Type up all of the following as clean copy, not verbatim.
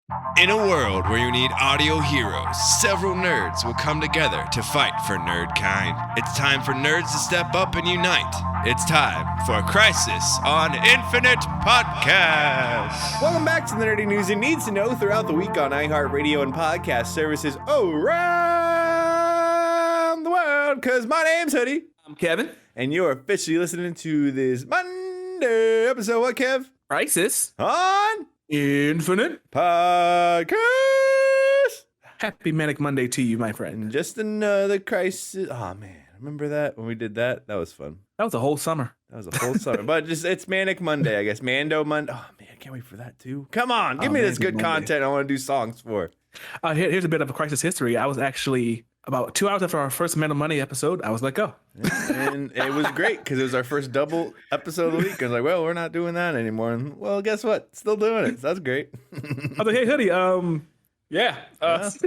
In a world where you need audio heroes, several nerds will come together to fight for nerdkind. It's time for nerds to step up and unite. It's time for Crisis on Infinite Podcast. Welcome back to the nerdy news you need to know throughout the week on iHeartRadio and podcast services around the world. Because my name's Hoodie. I'm Kevin. And you're officially listening to this Monday episode. What, Kev? Crisis On Infinite Podcast. Happy Manic Monday to you, my friend. Just another crisis. Oh, man. Remember that when we did that? That was fun. That was a whole summer. That was a whole summer. But just it's Manic Monday, I guess. Mando Monday. Oh, man. I can't wait for that, too. Come on. Give me this good content I want to do songs for. Here's a bit of a crisis history. I was actually, about 2 hours after our first Mando Monday episode, I was let go. And it was great because it was our first double episode of the week. I was like, well, we're not doing that anymore. And, well, guess what? Still doing it. So that's great. I was like, hey, Hoodie, That's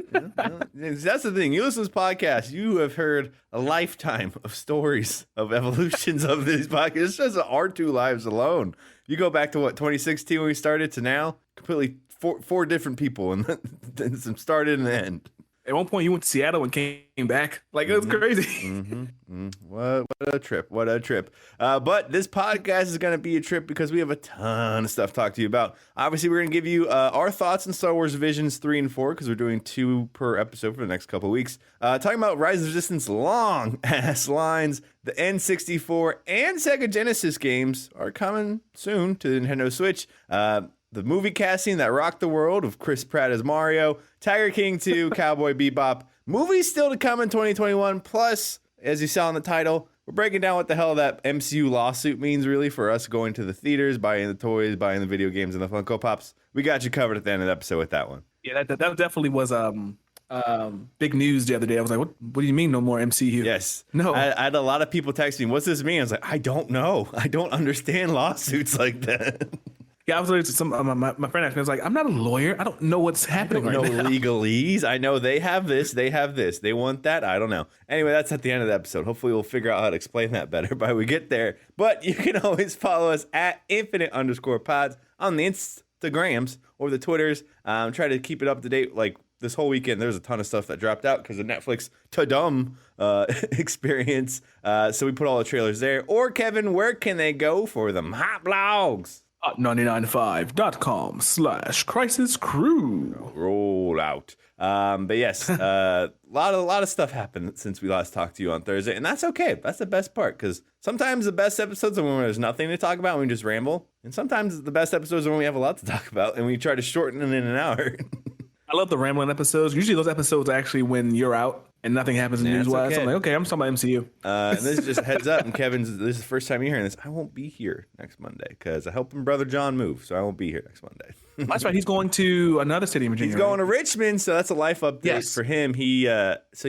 the thing. You listen to this podcast, you have heard a lifetime of stories of evolutions of these podcasts. It's just our two lives alone. You go back to what, 2016 when we started to now, completely four different people, and then some started and end. At one point, you went to Seattle and came back. Like, it was crazy. What a trip. What a trip. But this podcast is going to be a trip because we have a ton of stuff to talk to you about. Obviously, we're going to give you our thoughts on Star Wars Visions 3 and 4 because we're doing 2 per episode for the next couple of weeks. Talking about Rise of Resistance long-ass lines. The N64 and Sega Genesis games are coming soon to the Nintendo Switch. The movie casting that rocked the world of Chris Pratt as Mario, Tiger King 2, Cowboy Bebop. Movies still to come in 2021. Plus, as you saw in the title, we're breaking down what the hell that MCU lawsuit means really for us going to the theaters, buying the toys, buying the video games, and the Funko Pops. We got you covered at the end of the episode with that one. Yeah, that definitely was big news the other day. I was like, what do you mean no more MCU? Yes. No. I had a lot of people text me, what's this mean? I was like, I don't know. I don't understand lawsuits like that. Yeah, I was like, my friend asked me, I was like, I'm not a lawyer. I don't know what's happening right now. No legalese. I know they have this, they have this. They want that. I don't know. Anyway, that's at the end of the episode. Hopefully we'll figure out how to explain that better by we get there. But you can always follow us at infinite_pods on the Instagrams or the Twitters. Try to keep it up to date. Like this whole weekend, there's a ton of stuff that dropped out because of Netflix ta-dum experience. So we put all the trailers there. Or Kevin, where can they go for them hot blogs? 99.5.com/crisiscrew. Roll out. But yes, a lot of stuff happened since we last talked to you on Thursday, and that's okay. That's the best part, because sometimes the best episodes are when there's nothing to talk about and we just ramble, and sometimes the best episodes are when we have a lot to talk about and we try to shorten it in an hour. I love the rambling episodes. Usually those episodes are actually when you're out and nothing happens in news-wise. Okay. So I'm like, okay, I'm talking about MCU. And this is just a heads up, and this is the first time you're hearing this. I won't be here next Monday because I'm helping Brother John move, so I won't be here next Monday. That's right. He's going to another city in Virginia. He's going to Richmond, so that's a life update for him. He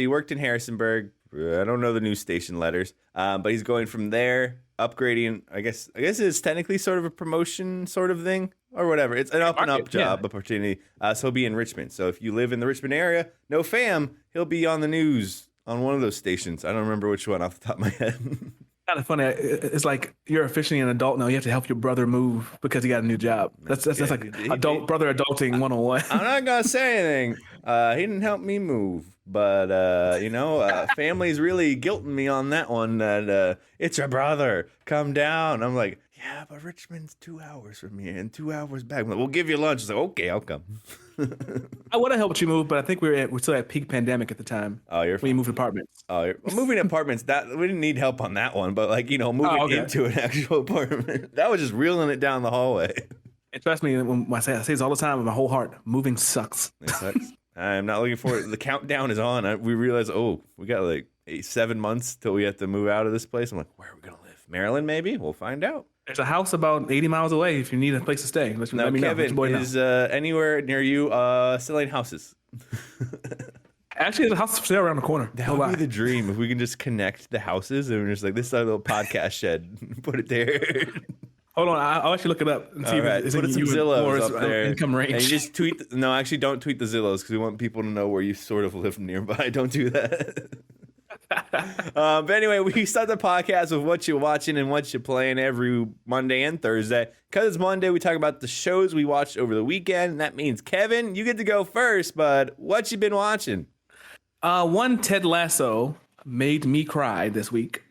worked in Harrisonburg. I don't know the news station letters, but he's going from there, upgrading. I guess it's technically sort of a promotion sort of thing or whatever. It's an up and up job opportunity. So he'll be in Richmond. So if you live in the Richmond area, no fam, he'll be on the news on one of those stations. I don't remember which one off the top of my head. Kind of funny. It's like you're officially an adult now. You have to help your brother move because he got a new job. That's like brother adulting 101. I'm not gonna say anything. He didn't help me move, but family's really guilting me on that one. That it's your brother. Come down. I'm like, yeah, but Richmond's 2 hours from here and 2 hours back. Like, we'll give you lunch. So okay, I'll come. I would have helped you move, but I think we're still at peak pandemic at the time. Oh, you're when you moved apartments. Oh, moving apartments. That we didn't need help on that one, but moving into an actual apartment, that was just reeling it down the hallway. And trust me, when I say this all the time with my whole heart, moving sucks. It sucks. I'm not looking forward. The countdown is on. We realize, we got like 7 months till we have to move out of this place. I'm like, where are we gonna live? Maryland, maybe. We'll find out. There's a house about 80 miles away if you need a place to stay. Let me know. Kevin is anywhere near you selling houses. Actually, there's a house for sale around the corner. That would be the dream if we can just connect the houses and we're just like, this is our little podcast shed. Put it there. Hold on, I'll actually look it up and see if it's put some Zillows up there. Income range. And you just tweet. No, actually, don't tweet the Zillows because we want people to know where you sort of live nearby. Don't do that. But anyway, we start the podcast with what you're watching and what you're playing every Monday and Thursday. Because it's Monday, we talk about the shows we watched over the weekend. And that means, Kevin, you get to go first, but what you been watching? One Ted Lasso made me cry this week.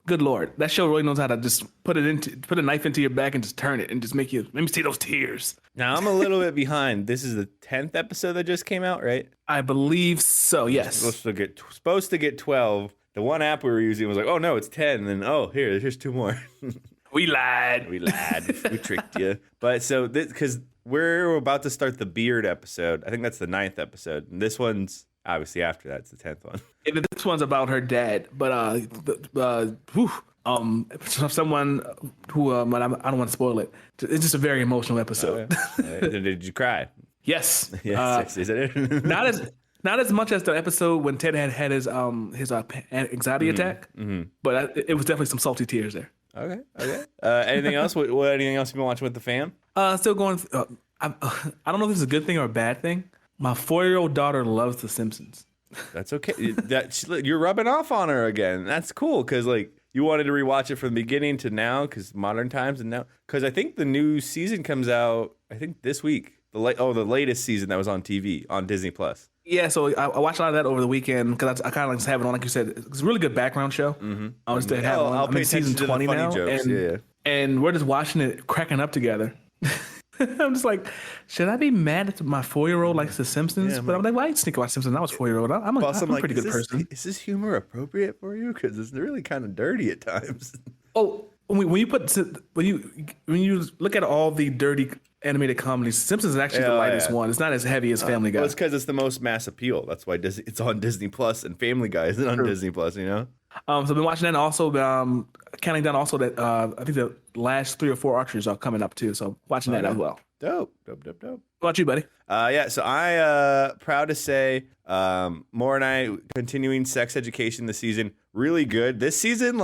Good Lord, that show really knows how to just put a knife into your back and just turn it and just make me see those tears. Now, I'm a little bit behind. This is the 10th episode that just came out, right? I believe so, yes. Supposed to get 12. The one app we were using was like, oh, no, it's 10. And then, here's 2 more. We lied. We tricked you. But so, because we're about to start the Beard episode. I think that's the 9th episode. And this one's obviously after that. It's the 10th one. And this one's about her dad. But, someone who, I don't want to spoil it. It's just a very emotional episode. Did you cry? Yes. Yes. Is it? Not as much as the episode when Ted had his anxiety attack, but it was definitely some salty tears there. Okay. Anything else? What anything else you been watching with the fam? Still going. I don't know if this is a good thing or a bad thing. My 4-year-old daughter loves The Simpsons. That's okay. You're rubbing off on her again. That's cool because you wanted to rewatch it from the beginning to now because modern times and now because I think the new season comes out this week. The latest season that was on TV on Disney Plus. Yeah, so I watched a lot of that over the weekend because I kind of just have it on, like you said. It's a really good background show. Mm-hmm. I'm in season 20 now, and we're just watching it, cracking up together. I'm just like, should I be mad at my 4-year-old likes The Simpsons? But I'm like, why sneak watch Simpsons? I was 4-year-old. I'm a pretty good person. Is this humor appropriate for you? Because it's really kind of dirty at times. Oh, when you look at all the dirty animated comedies, Simpsons is actually the lightest one. It's not as heavy as Family Guy. Well, it's because it's the most mass appeal. That's why it's on Disney Plus, and Family Guy isn't on Disney Plus. So I've been watching that, and also counting down also that I think the last 3 or 4 archers are coming up too. So watching that as well. Dope. What about you, buddy? So I proud to say, Maura and I continuing Sex Education this season, really good. This season,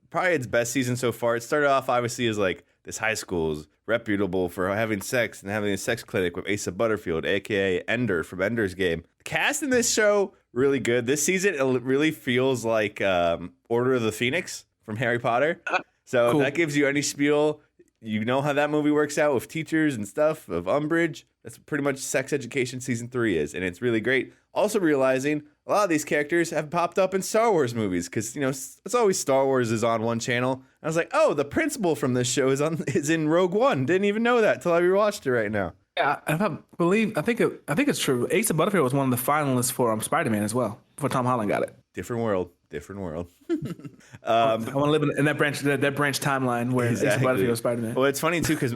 probably its best season so far. It started off obviously as this high school's reputable for having sex and having a sex clinic with Asa Butterfield, aka Ender from Ender's Game. The cast in this show really good. This season it really feels like Order of the Phoenix from Harry Potter. So cool. If that gives you any spiel, you know how that movie works out with teachers and stuff of Umbridge. That's pretty much Sex Education season 3 is, and it's really great. Also realizing a lot of these characters have popped up in Star Wars movies because it's always Star Wars is on one channel. And I was like, oh, the principal from this show is in Rogue One. Didn't even know that till I rewatched it right now. Yeah, I think it's true. Asa Butterfield was one of the finalists for Spider-Man as well before Tom Holland got it. Different world. I want to live in that branch timeline where Asa Butterfield was Spider-Man. Well, it's funny too because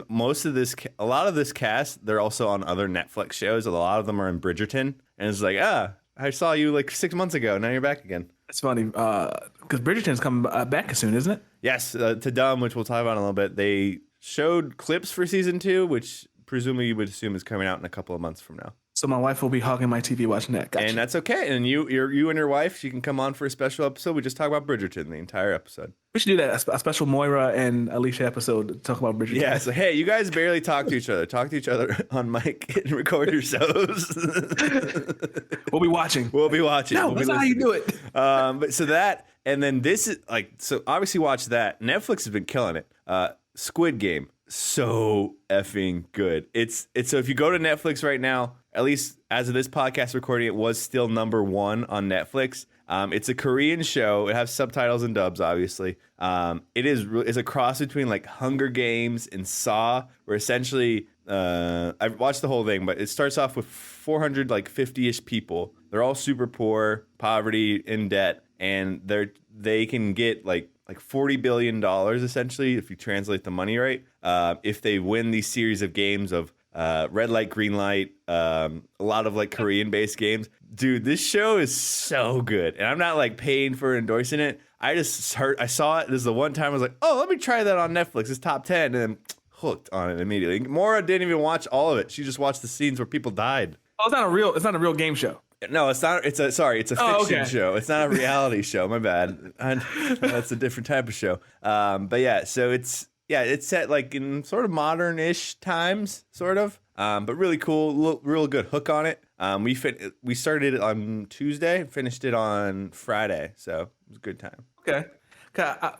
a lot of this cast, they're also on other Netflix shows. A lot of them are in Bridgerton, and it's like, I saw you 6 months ago. Now you're back again. It's funny because Bridgerton's coming back soon, isn't it? Yes, to Dumb, which we'll talk about in a little bit. They showed clips for season 2, which presumably you would assume is coming out in a couple of months from now. So my wife will be hogging my TV watching that. Gotcha. And that's okay. And you and your wife, she can come on for a special episode. We just talk about Bridgerton the entire episode. We should do that, a special Moira and Alicia episode to talk about Bridgerton. Yeah, so hey, you guys barely talk to each other. Talk to each other on mic and record yourselves. We'll be watching. No, that's not how you do it. But so that, and then this is so obviously watch that. Netflix has been killing it. Squid Game, so effing good. It's so if you go to Netflix right now, at least as of this podcast recording, it was still number 1 on Netflix. It's a Korean show. It has subtitles and dubs, obviously. It's a cross between Hunger Games and Saw, where essentially I've watched the whole thing, but it starts off with 450-ish people. They're all super poor, poverty, in debt, and they can get $40 billion essentially if you translate the money right. If they win these series of games of red light, green light, a lot of Korean based games. Dude, this show is so good. And I'm not paying for endorsing it. I saw it. This is the one time I was like, oh, let me try that on Netflix. It's top 10. And then hooked on it immediately. Maura didn't even watch all of it. She just watched the scenes where people died. Oh, it's not a real game show. No, it's not. It's a fiction show. It's not a reality show. My bad. That's a different type of show. But yeah, so it's set in sort of modern-ish times, sort of. But really cool, real good hook on it. We started it on Tuesday, finished it on Friday, so it was a good time. Okay.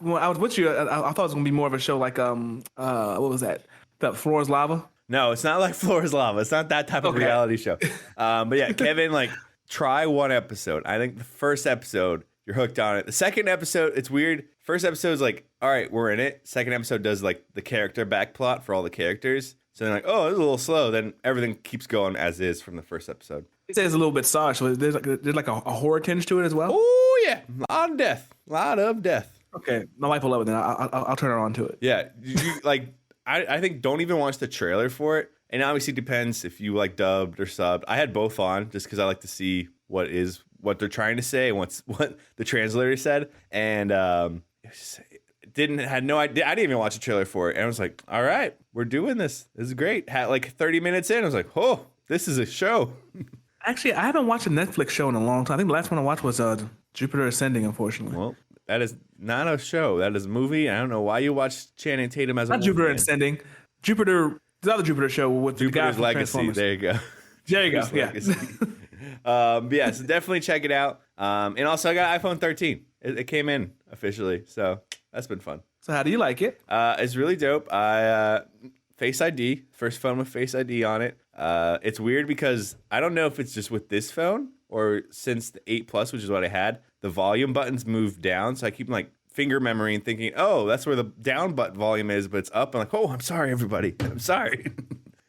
When I was with you, I thought it was gonna be more of a show like what was that? The Floor is Lava. No, it's not like Floor is Lava. It's not that type of reality show. But yeah, Kevin, like try one episode. I think the first episode you're hooked on it. The second episode, it's weird. First episode is like, all right, we're in it. Second episode does like the character back plot for all the characters. So they're like, oh, it's a little slow. Then everything keeps going as is from the first episode. It says a little bit soft. So there's like a horror tinge to it as well. Oh yeah, a lot of death. Okay, my wife will love it. Then I'll turn her on to it. Yeah, I think don't even watch the trailer for it. And obviously it depends if you like dubbed or subbed. I had both on just because I like to see what they're trying to say and what the translator said. And had no idea. I didn't even watch the trailer for it. And I was like, all right, we're doing this. This is great. Had like 30 minutes in, I was like, oh, this is a show. Actually, I haven't watched a Netflix show in a long time. I think the last one I watched was Jupiter Ascending, unfortunately. Well, that is not a show. That is a movie. I don't know why you watch Channing Tatum as a movie. Not Jupiter Ascending. The other Jupiter show with Jupiter's the guy Legacy. There you go. There you go. Yeah. Yeah, so definitely check it out. And also, I got iPhone 13. It came in officially, so that's been fun. So how do you like it? It's really dope. Face ID, first phone with Face ID on it. It's weird because I don't know if it's just with this phone or since the 8 Plus, which is what I had, the volume buttons moved down. So I keep like finger memory and thinking, oh, that's where the down button volume is, but it's up. I'm like, oh, I'm sorry, everybody. I'm sorry.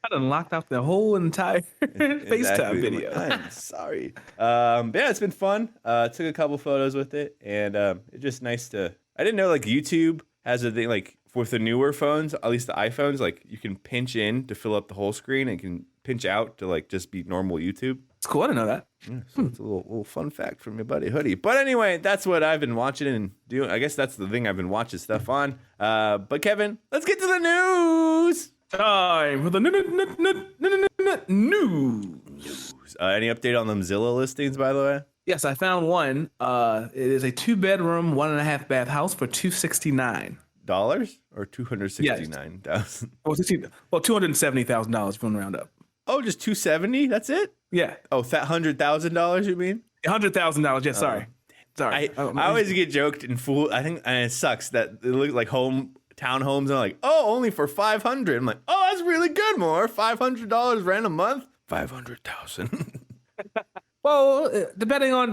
I done locked out the whole entire FaceTime video. I'm sorry. Yeah, it's been fun. Took a couple photos with it, and it's just nice to. I didn't know like YouTube has a thing like with the newer phones, at least the iPhones, like you can pinch in to fill up the whole screen and can pinch out to like just be normal YouTube. It's cool. I didn't know that. Yeah, so it's a little fun fact from your buddy Hoodie. But anyway, that's what I've been watching and doing. I guess that's the thing I've been watching stuff on. But Kevin, let's get to the news. Time for the news. Any update on them Zillow listings, by the way? Yes, I found one. It is a 2-bedroom, 1.5 bath house for $269 or $269,000. Well, $270,000 if you want to round up. Oh, just $270? That's it? Yeah. Oh, $100,000? You mean? $100,000. Yeah. Sorry. I always get joked and fooled. I think, and it sucks that it looks like townhomes. And I'm like, oh, only for $500. I'm like, oh, that's really good. More $500 rent a month. $500,000. Well, depending on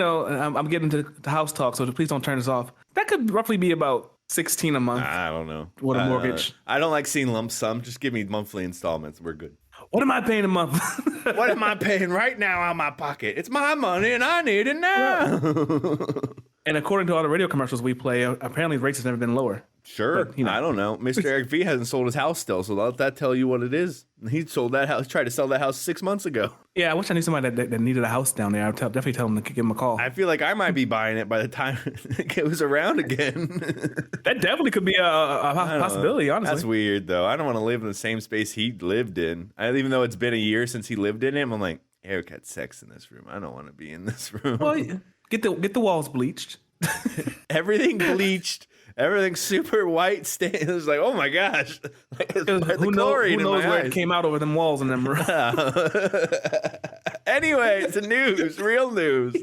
I'm getting to the house talk, so please don't turn this off. That could roughly be about $16 a month. I don't know. What a mortgage. I don't like seeing lump sum. Just give me monthly installments. We're good. What am I paying a month? What am I paying right now out of my pocket? It's my money and I need it now. And according to all the radio commercials we play, apparently rates have never been lower. Sure. But, I don't know. Mr. Eric V hasn't sold his house still, so let that tell you what it is. He sold that house, tried to sell that house 6 months ago. Yeah, I wish I knew somebody that needed a house down there. I'd definitely tell them to give him a call. I feel like I might be buying it by the time it was around again. That definitely could be a possibility, honestly. That's weird, though. I don't want to live in the same space he lived in. Even though it's been a year since he lived in it, I'm like, Eric had sex in this room. I don't want to be in this room. Well, get the walls bleached. Everything bleached. Everything's super white stains. It's like, oh my gosh. Like, who knows where it came out over them walls and them. Anyway, it's the news, real news.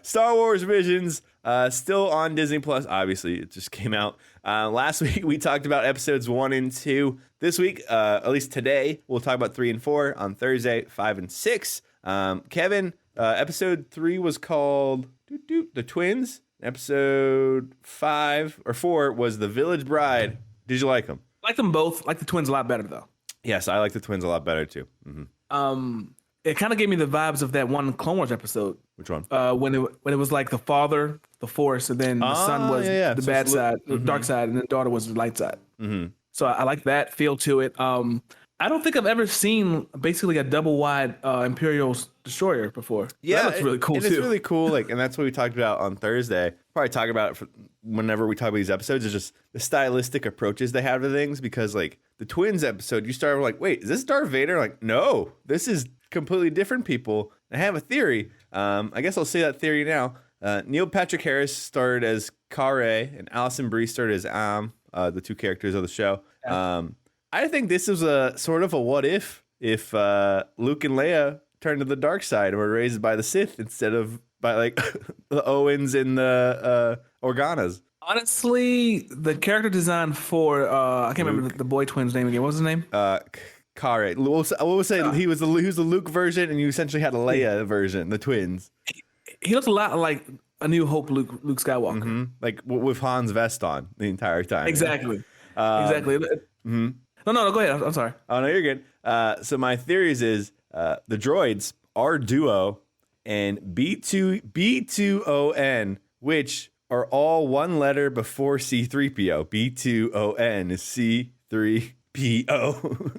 Star Wars Visions, still on Disney Plus. Obviously, it just came out. Last week, we talked about episodes 1 and 2. This week, at least today, we'll talk about 3 and 4. On Thursday, 5 and 6. Kevin, episode 3 was called The Twins. Episode 5 or 4 was The Village Bride. Did you like them? I like them both. I like the twins a lot better though. Yes, I like the twins a lot better too. Mm-hmm. It kind of gave me the vibes of that one Clone Wars episode. Which one? When it was like the father, the Force, and then the son was the bad side, the dark side, and the daughter was the light side. Mm-hmm. So I like that feel to it. I don't think I've ever seen basically a double wide Imperial destroyer before. Yeah, that looks really cool too. It's really cool. Like, and that's what we talked about on Thursday. Probably talk about it whenever we talk about these episodes. Is just the stylistic approaches they have to things. Because like the twins episode, you started like, wait, is this Darth Vader? Like, no, this is completely different people. I have a theory. I guess I'll say that theory now. Neil Patrick Harris starred as Kare, and Alison Brie starred as the two characters of the show. Yeah. I think this is a sort of a what if Luke and Leia turned to the dark side and were raised by the Sith instead of by like the Owens and the Organas. Honestly, the character design for I can't remember the boy twins' name again. What was his name? Kare. We'll say he was the Luke version, and you essentially had a Leia version, the twins. He looks a lot like A New Hope Luke Skywalker. Mm-hmm. Like with Han's vest on the entire time. Exactly. Exactly. Mm-hmm. No, go ahead. I'm sorry. Oh, no, you're good. So my theories is the droids are Duo and B2ON, which are all one letter before C3PO. B2ON is C3PO.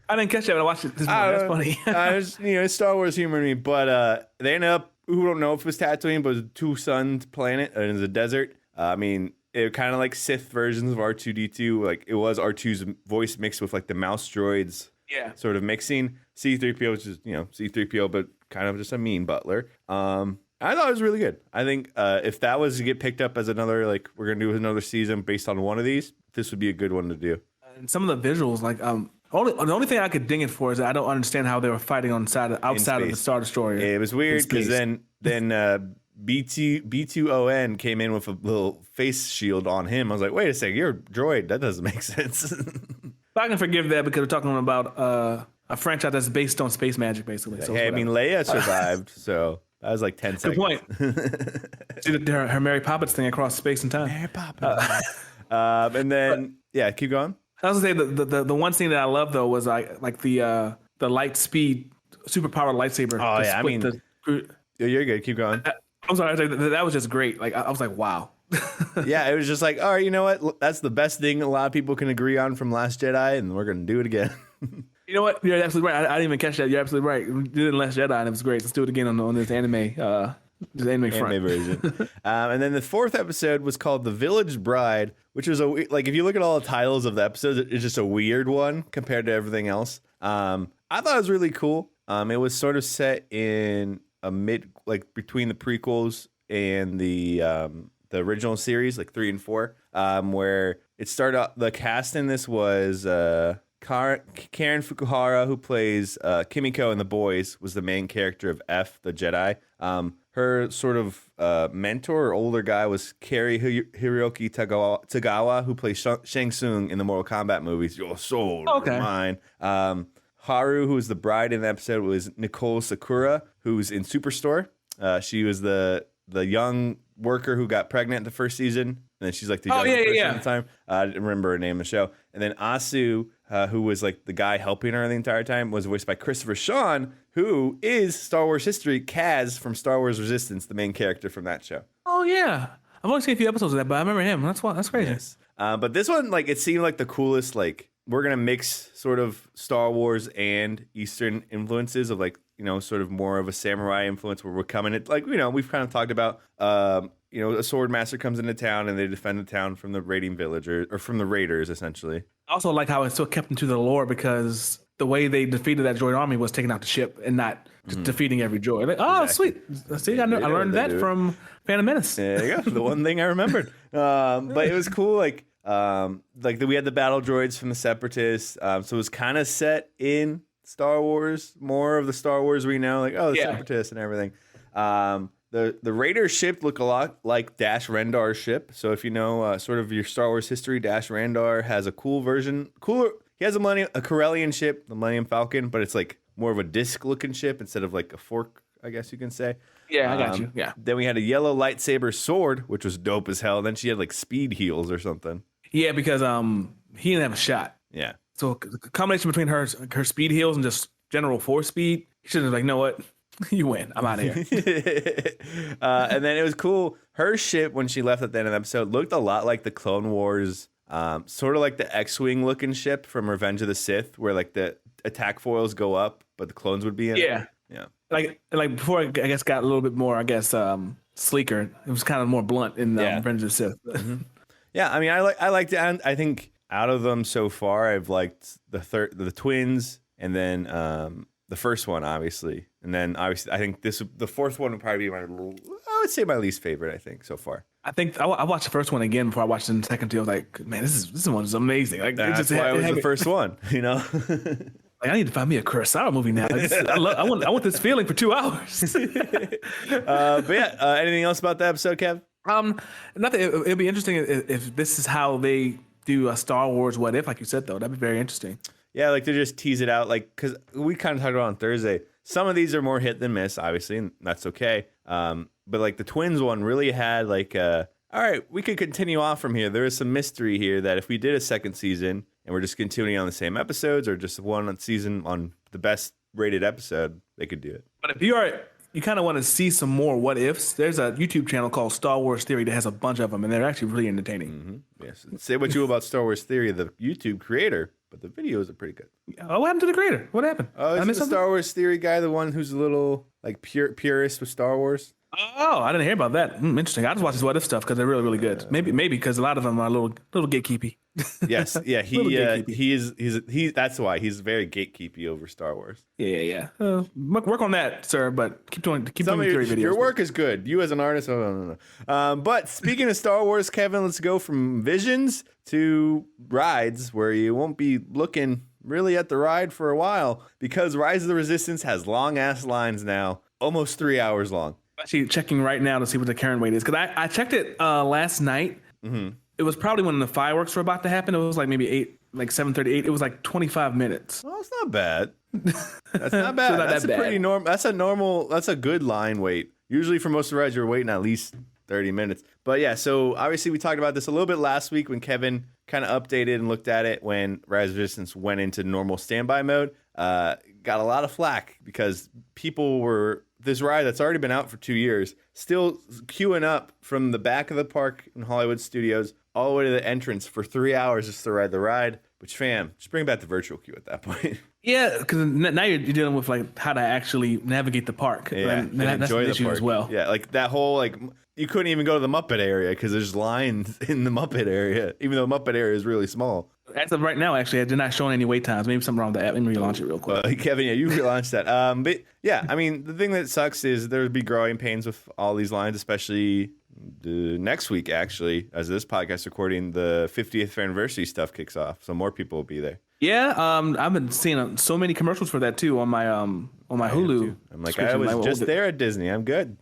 I didn't catch that when I watched it this morning. That's funny. It's Star Wars humor to me. But they end up, who don't know if it was Tatooine, but it was a two suns planet and it's a desert. I mean, it kind of like Sith versions of R2D2. Like it was R2's voice mixed with like the mouse droids. Yeah. Sort of mixing. C3PO is just, C3PO, but kind of just a mean butler. I thought it was really good. I think if that was to get picked up as another, like we're going to do another season based on one of these, this would be a good one to do. And some of the visuals, like the only thing I could ding it for is that I don't understand how they were fighting outside of the Star Destroyer. It was weird because then B2ON came in with a little face shield on him. I was like, wait a second, you're a droid. That doesn't make sense. But I can forgive that because we're talking about a franchise that's based on space magic, basically. So hey, I mean, Leia survived, so that was like 10 seconds. Good point. See her Mary Poppins thing across space and time. Mary Poppins. And then, keep going. I was gonna say the one scene that I love though was like the light speed superpowered lightsaber. Oh yeah, I mean, you're good. Keep going. I'm sorry, that was just great. Like I was like, wow. Yeah, it was just like, all right, you know what? That's the best thing a lot of people can agree on from Last Jedi, and we're gonna do it again. You know what? You're absolutely right. I didn't even catch that. You're absolutely right. We did it in Last Jedi, and it was great. Let's do it again on this anime. This anime version. And then the fourth episode was called The Village Bride, which was like if you look at all the titles of the episodes, it's just a weird one compared to everything else. I thought it was really cool. It was sort of set in a between the prequels and the original series, like 3 and 4, where it started out. The cast in this was Karen Fukuhara, who plays Kimiko in The Boys, was the main character of F, the Jedi. Her sort of mentor or older guy was Kerry Hiroki Tagawa, who plays Shang Tsung in the Mortal Kombat movies. Your soul, mine. Haru, who was the bride in the episode, was Nicole Sakura, who's in Superstore. She was the young worker who got pregnant the first season, and then she's like the young person at the time. I didn't remember her name in the show. And then Asu, who was like the guy helping her the entire time, was voiced by Christopher Sean, who is Star Wars history Kaz from Star Wars Resistance, the main character from that show. Oh yeah, I've only seen a few episodes of that, but I remember him. That's crazy. Yes. But this one, like, it seemed like the coolest. Like, we're gonna mix sort of Star Wars and Eastern influences of like, sort of more of a samurai influence where we're coming at, like, we've kind of talked about, a sword master comes into town and they defend the town from the raiding villagers or from the raiders, essentially. I also like how it still kept into the lore because the way they defeated that droid army was taking out the ship and not just defeating every droid. Like, oh, exactly. Sweet. See, I learned that from Phantom Menace. There you go. The one thing I remembered. But it was cool. Like we had the battle droids from the Separatists. So it was kind of set in Star Wars, more of the Star Wars we know, like, the Separatists and everything. The Raider ship looked a lot like Dash Rendar's ship. So if you know sort of your Star Wars history, Dash Rendar has a cooler. He has a Corellian ship, the Millennium Falcon, but it's like more of a disc-looking ship instead of like a fork, I guess you can say. Yeah, I got you. Yeah. Then we had a yellow lightsaber sword, which was dope as hell. Then she had like speed heals or something. Yeah, because he didn't have a shot. Yeah. So a combination between her speed heals and just general force speed, he should have like, you know what? You win. I'm out of here. And then it was cool. Her ship, when she left at the end of the episode, looked a lot like the Clone Wars, sort of like the X-Wing looking ship from Revenge of the Sith, where like the attack foils go up, but the clones would be in it. Yeah. Like before, I guess got a little bbit more, sleeker. It was kind of more blunt in Revenge of the Sith. Mm-hmm. Yeah, I mean, I liked it. I think out of them so far, I've liked the twins, and then the first one, obviously. And then obviously, I think the fourth one would probably be I would say my least favorite. I think so far. I think I watched the first one again before I watched the second two. I was like, man, this one is amazing. Like, that's why it was the first one. You know. Like, I need to find me a Kurosawa movie now. I want this feeling for 2 hours. But yeah, anything else about the episode, Kev? Nothing. It'd be interesting if this is how they do a Star Wars What If, like you said, though. That'd be very interesting. Yeah, like to just tease it out, like because we kind of talked about on Thursday. Some of these are more hit than miss, obviously, and that's okay. But like the twins one really had like, all right, we could continue on from here. There is some mystery here that if we did a second season and we're just continuing on the same episodes or just one season on the best rated episode, they could do it. But if you kind of want to see some more what ifs, there's a YouTube channel called Star Wars Theory that has a bunch of them, and they're actually really entertaining. Mm-hmm. Yes. Say what you will about Star Wars Theory, the YouTube creator, but the videos are pretty good. Oh, what happened to the creator? What happened? Oh, is the Star Wars Theory guy the one who's a little like purist with Star Wars? Oh, I didn't hear about that. Interesting. I just watch his what if stuff because they're really, really good. Maybe because a lot of them are a little gatekeepy. Yes, yeah, he that's why he's very gatekeepy over Star Wars. Yeah. Work on that, sir. But keep doing your videos. Your work is good. You as an artist, no. But speaking of Star Wars, Kevin, let's go from visions to rides, where you won't be looking really at the ride for a while because Rise of the Resistance has long ass lines now, almost 3 hours long. Actually checking right now to see what the current wait is because I checked it last night. Mm-hmm. It was probably when the fireworks were about to happen. It was like maybe 7:38. It was like 25 minutes. Oh, it's not bad. That's not bad. That's that pretty normal. That's a good line wait. Usually for most of the rides, you're waiting at least 30 minutes. But yeah, so obviously we talked about this a little bit last week when Kevin kind of updated and looked at it when Rise of Resistance went into normal standby mode. Got a lot of flack because people were this ride that's already been out for 2 years, still queuing up from the back of the park in Hollywood Studios all the way to the entrance for 3 hours just to ride the ride. Which, fam, just bring back the virtual queue at that point. Yeah, because now you're dealing with like how to actually navigate the park. Yeah, and that's an issue as well. Yeah, like that whole like you couldn't even go to the Muppet area because there's lines in the Muppet area, even though the Muppet area is really small. As of right now, actually, they're not showing any wait times. Maybe something wrong with the app. Let me relaunch it real quick. Kevin, yeah, you relaunched that. But yeah, I mean, the thing that sucks is there would be growing pains with all these lines, especially next week, actually, as this podcast recording, the 50th anniversary stuff kicks off. So more people will be there. Yeah, I've been seeing so many commercials for that too on my Hulu. I'm like, I was just there at Disney. I'm good.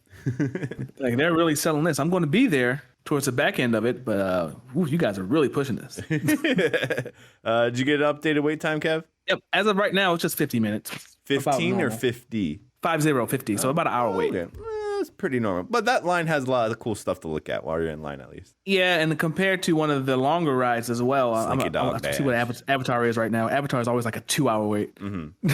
Like they're really selling this. I'm going to be there towards the back end of it, but you guys are really pushing this. Did you get an updated wait time, Kev? Yep. As of right now, it's just 50 minutes. 15 or 50? 50. So about an hour wait. Okay. That's pretty normal. But that line has a lot of cool stuff to look at while you're in line, at least. Yeah, and compared to one of the longer rides as well, I'm see what Avatar is right now. Avatar is always like a 2 hour wait. Mm-hmm.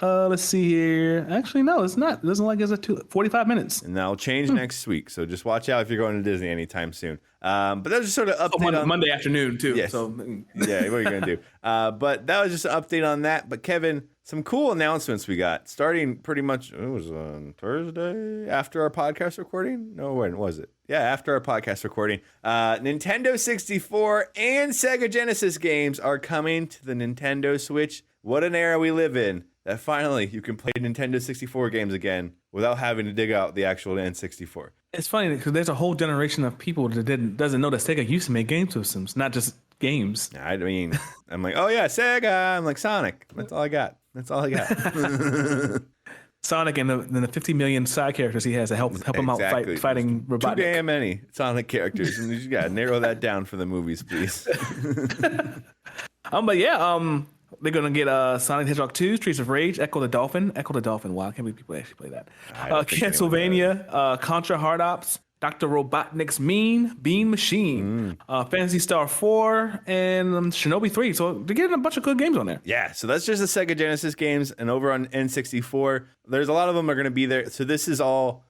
Let's see here. Actually, no, it's not. It doesn't like it's 45 minutes. And that'll change next week. So just watch out if you're going to Disney anytime soon. But that was just sort of update on Monday afternoon too. Yes. So yeah, what are you gonna do? But that was just an update on that. But Kevin, some cool announcements we got starting pretty much. It was on Thursday after our podcast recording. No, when was it? Yeah, after our podcast recording. Nintendo 64 and Sega Genesis games are coming to the Nintendo Switch. What an era we live in. That finally you can play Nintendo 64 games again without having to dig out the actual N64. It's funny because there's a whole generation of people that doesn't know that Sega used to make game systems, not just games. I mean, I'm like, oh yeah, Sega. I'm like Sonic. That's all I got. Sonic and the 50 million side characters he has to help him out fighting Robotnik. Too damn many Sonic characters, and you got to narrow that down for the movies, please. But yeah, they're gonna get Sonic the Hedgehog 2, Streets of Rage, Echo the Dolphin. Wow, I can't believe people actually play that. Castlevania, Contra Hard Ops, Dr. Robotnik's Mean Bean Machine, Phantasy Star 4, and Shinobi 3. So they're getting a bunch of good games on there. Yeah, so that's just the Sega Genesis games, and over on N64, there's a lot of them are gonna be there. So this is all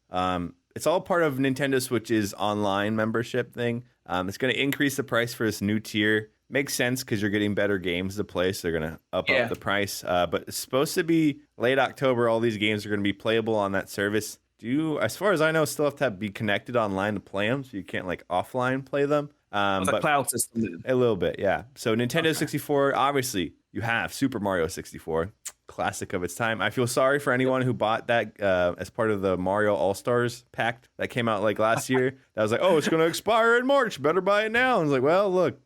it's all part of Nintendo Switch's online membership thing. It's gonna increase the price for this new tier. Makes sense because you're getting better games to play, so they're going to up the price. But it's supposed to be late October. All these games are going to be playable on that service. As far as I know, still have to be connected online to play them, so you can't like offline play them. It's a cloud system. A little bit, yeah. So Nintendo 64, obviously, you have Super Mario 64, classic of its time. I feel sorry for anyone who bought that as part of the Mario All-Stars pack that came out like last year. That was like, oh, it's going to expire in March. Better buy it now. And it's like, well, look,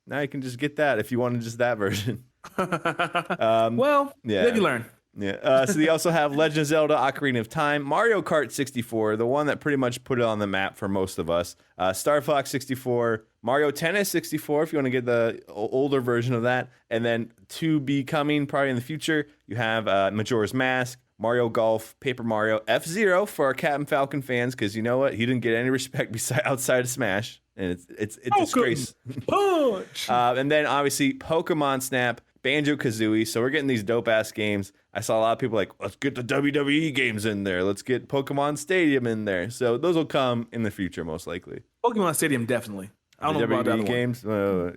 now you can just get that if you wanted just that version. Well, live you learn. Yeah. So they also have Legend of Zelda: Ocarina of Time, Mario Kart 64, the one that pretty much put it on the map for most of us, Star Fox 64, Mario Tennis 64, if you want to get the older version of that, and then to be coming probably in the future, you have Majora's Mask, Mario Golf, Paper Mario, F-Zero for our Captain Falcon fans, because you know what? He didn't get any respect outside of Smash, and it's a disgrace. Punch! And then obviously Pokemon Snap, Banjo-Kazooie. So we're getting these dope-ass games. I saw a lot of people like, let's get the WWE games in there. Let's get Pokemon Stadium in there. So those will come in the future, most likely. Pokemon Stadium, definitely. I don't know about WWE games.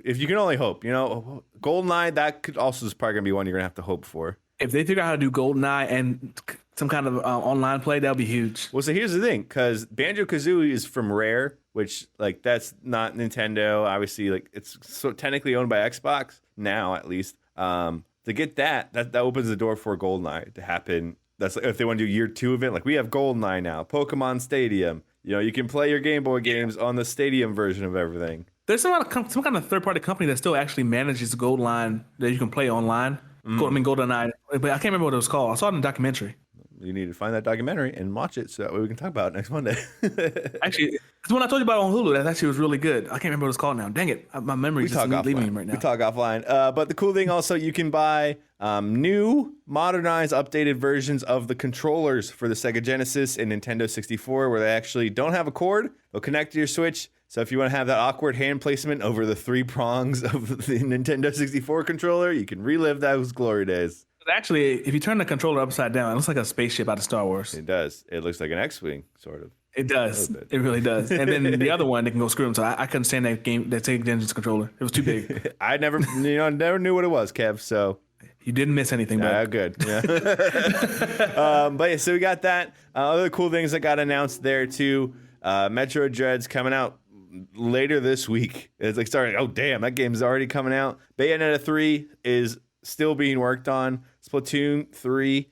If you can only hope, GoldenEye, that could also is probably going to be one you're going to have to hope for. If they figure out how to do GoldenEye and some kind of online play, that'll be huge. Well, so here's the thing, because Banjo-Kazooie is from Rare, which like that's not Nintendo. Obviously, like it's so technically owned by Xbox now, at least. To get that opens the door for GoldenEye to happen. That's like, if they want to do year 2 of it, like we have GoldenEye now, Pokemon Stadium. You can play your Game Boy games on the Stadium version of everything. There's some kind of third-party company that still actually manages the Gold Line that you can play online. GoldenEye, but I can't remember what it was called. I saw it in a documentary. You need to find that documentary and watch it so that way we can talk about it next Monday. Actually, the one I told you about on Hulu, that actually was really good. I can't remember what it's called now. Dang it. My memory's just leaving me right now. We talk offline. But the cool thing also, you can buy new, modernized, updated versions of the controllers for the Sega Genesis and Nintendo 64 where they actually don't have a cord. They'll connect to your Switch. So if you want to have that awkward hand placement over the 3 prongs of the Nintendo 64 controller, you can relive those glory days. Actually, if you turn the controller upside down, it looks like a spaceship out of Star Wars. It does. It looks like an X-Wing, sort of. It does. It really does. And then the other one, they can go screw them. So I couldn't stand that Sega Genesis controller. It was too big. I never knew what it was, Kev. So you didn't miss anything, bro. Good. Yeah. But yeah, so we got that. Other cool things that got announced there too. Metro Dread's coming out later this week. It's like starting. Oh damn, that game's already coming out. Bayonetta 3 is still being worked on. Splatoon 3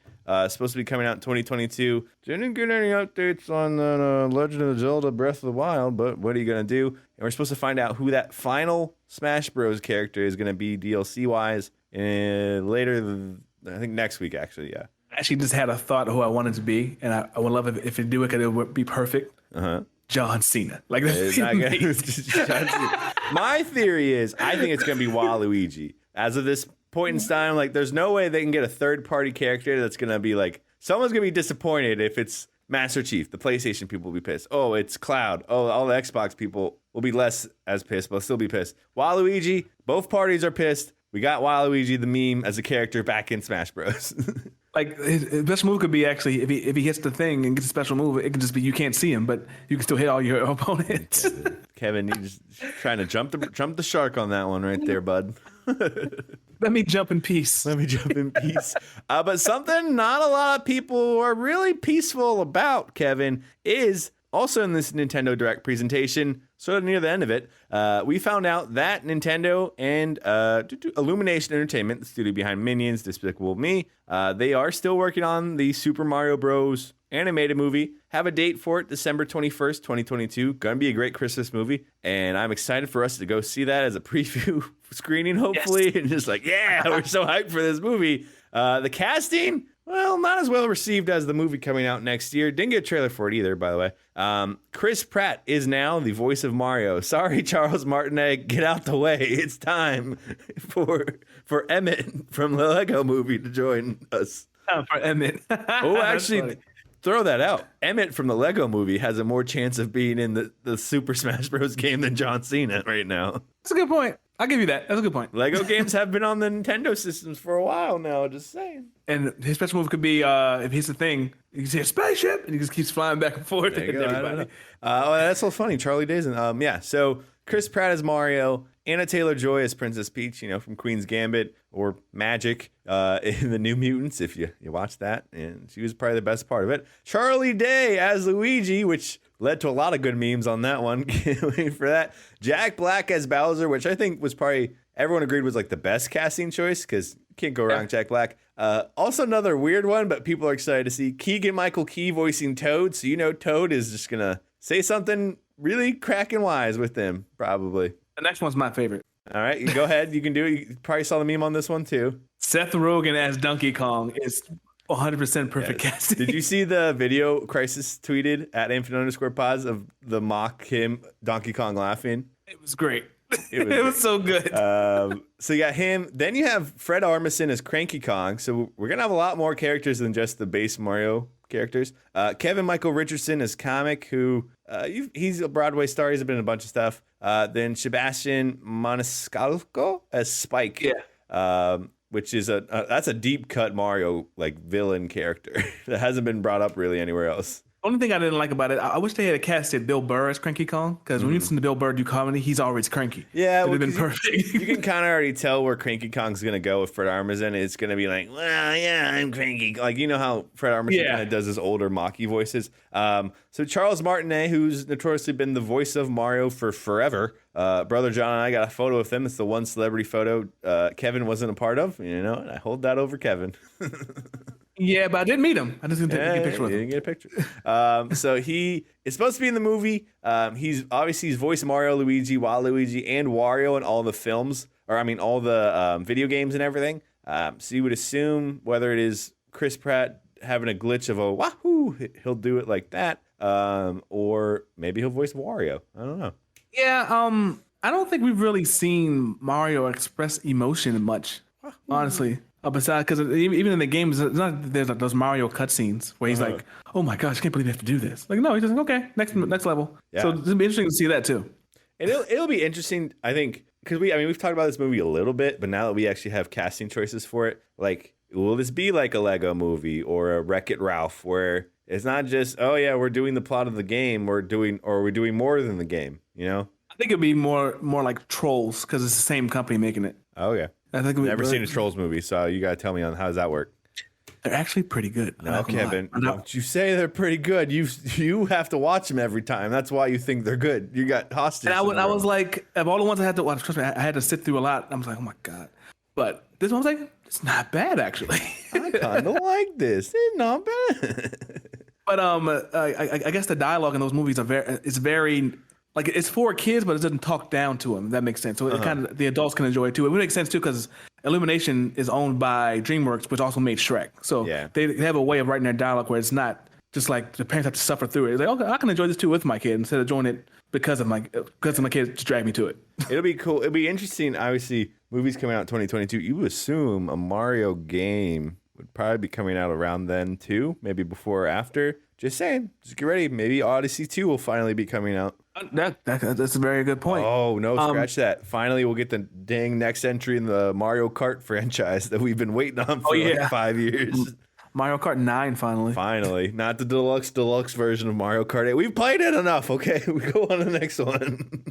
supposed to be coming out in 2022. Didn't get any updates on Legend of Zelda Breath of the Wild, but what are you going to do? And we're supposed to find out who that final Smash Bros. Character is going to be DLC-wise later, I think next week, actually, yeah. I actually just had a thought of who I wanted to be, and I would love if they do it because it would be perfect. John Cena. Like that's My theory is I think it's going to be Waluigi. As of this point in time, like there's no way they can get a third-party character that's going to be like, someone's going to be disappointed if it's Master Chief. The PlayStation people will be pissed. Oh, it's Cloud. Oh, all the Xbox people will be less as pissed, but they'll still be pissed. Waluigi, both parties are pissed. We got Waluigi the meme as a character back in Smash Bros. Like his best move could be actually if he hits the thing and gets a special move, it could just be you can't see him, but you can still hit all your opponents. Kevin, you just trying to jump the shark on that one right there, bud. Let me jump in peace. But something not a lot of people are really peaceful about, Kevin, is also in this Nintendo Direct presentation, sort of near the end of it, we found out that Nintendo and Illumination Entertainment, the studio behind Minions, Despicable Me, they are still working on the Super Mario Bros. Animated movie. Have a date for it, December 21st, 2022. Gonna be a great Christmas movie, and I'm excited for us to go see that as a preview screening, hopefully, yes. And just like, yeah, we're so hyped for this movie. The casting, well, not as well received as the movie coming out next year. Didn't get a trailer for it either, by the way. Chris Pratt is now the voice of Mario. Sorry, Charles Martinet, get out the way. It's time for Emmett from the Lego Movie to join us. For Emmett. Oh, actually, throw that out. Emmett from the Lego Movie has a more chance of being in the Super Smash Bros. Game than John Cena right now. That's a good point. I'll give you that. That's a good point. Lego games have been on the Nintendo systems for a while now, just saying. And his special move could be, if he's the thing, you can see a spaceship, and he just keeps flying back and forth. Everybody. That's so funny. Charlie Dayson. Yeah, so Chris Pratt as Mario, Anna Taylor-Joy as Princess Peach, from Queen's Gambit, or Magic in The New Mutants, if you watch that. And she was probably the best part of it. Charlie Day as Luigi, which led to a lot of good memes on that one. Can't wait for that. Jack Black as Bowser, which I think was probably, everyone agreed was like the best casting choice, because Can't go wrong, Jack Black. Also another weird one, but people are excited to see Keegan-Michael Key voicing Toad. So Toad is just going to say something really cracking wise with him, probably. The next one's my favorite. All right, you go ahead. You can do it. You probably saw the meme on this one, too. Seth Rogen as Donkey Kong is 100% perfect casting. Did you see the video Crisis tweeted at @infinite_pause of the mock him Donkey Kong laughing? It was great. It was so good. So you got him. Then you have Fred Armisen as Cranky Kong. So we're going to have a lot more characters than just the base Mario characters. Kevin Michael Richardson as Comic, who he's a Broadway star. He's been in a bunch of stuff. Then Sebastian Maniscalco as Spike. Yeah. Which is that's a deep cut Mario like villain character that hasn't been brought up really anywhere else. Only thing I didn't like about it, I wish they had casted Bill Burr as Cranky Kong, because when you listen to Bill Burr do comedy, he's always cranky. Yeah, it would have been perfect. You can kind of already tell where Cranky Kong's gonna go with Fred Armisen. It's gonna be like, well, yeah, I'm cranky. Like how Fred Armisen kind of does his older mocky voices. So Charles Martinet, who's notoriously been the voice of Mario for forever. Brother John and I got a photo of him. It's the one celebrity photo Kevin wasn't a part of. And I hold that over Kevin. Yeah, but I didn't meet him. I just didn't get a picture with him. Didn't get a picture. So he is supposed to be in the movie. He's voiced Mario, Luigi, Waluigi, and Wario in all the films, all the video games and everything. So you would assume whether it is Chris Pratt having a glitch of a wahoo, he'll do it like that, or maybe he'll voice Wario. I don't know. Yeah, I don't think we've really seen Mario express emotion much, honestly. Besides, because even in the games, it's not there's like those Mario cutscenes where he's like, "Oh my gosh, I can't believe you have to do this." Like, no, he's just like, "Okay, next level." Yeah. So it'll be interesting to see that too. And it'll be interesting, I think, because we've talked about this movie a little bit, but now that we actually have casting choices for it, like, will this be like a Lego movie or a Wreck-It Ralph, where it's not just, oh yeah, we're doing the plot of the game, we're doing more than the game, I think it'd be more like Trolls, because it's the same company making it. Oh yeah. I think I've never seen a Trolls movie, so you got to tell me on how does that work. They're actually pretty good. No, Kevin, don't you say they're pretty good. You have to watch them every time. That's why you think they're good. You got hostage. And I was like, of all the ones I had to watch, trust me, I had to sit through a lot. I was like, oh my God. But this one was like, it's not bad, actually. I kind of like this. It's not bad. But I guess the dialogue in those movies is very like, it's for kids, but it doesn't talk down to them. If that makes sense. So it kind of the adults can enjoy it too. It would make sense too, because Illumination is owned by DreamWorks, which also made Shrek. So they have a way of writing their dialogue where it's not just like the parents have to suffer through it. It's like, okay, I can enjoy this too with my kid instead of enjoying it because of my kid just dragged me to it. It'll be cool. It'll be interesting. Obviously, movies coming out in 2022. You assume a Mario game would probably be coming out around then too, maybe before or after. Just saying. Just get ready. Maybe Odyssey 2 will finally be coming out. That's a very good point. Oh, no, scratch that. Finally, we'll get the dang next entry in the Mario Kart franchise that we've been waiting on for like 5 years. Mario Kart 9, finally. Finally. Not the deluxe version of Mario Kart 8. We've played it enough, okay? We go on to the next one.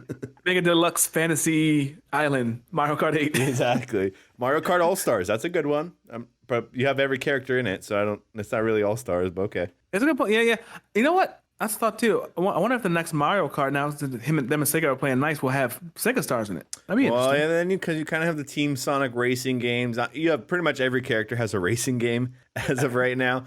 Make a deluxe fantasy island, Mario Kart 8. Exactly. Mario Kart All-Stars. That's a good one. But you have every character in it, so it's not really All-Stars, but okay. It's a good point. Yeah. You know what? That's a thought too. I wonder if the next Mario Kart, now that them and Sega are playing nice, will have Sega stars in it. That'd be interesting. Well, and then because you kind of have the Team Sonic racing games. You have pretty much every character has a racing game as of right now.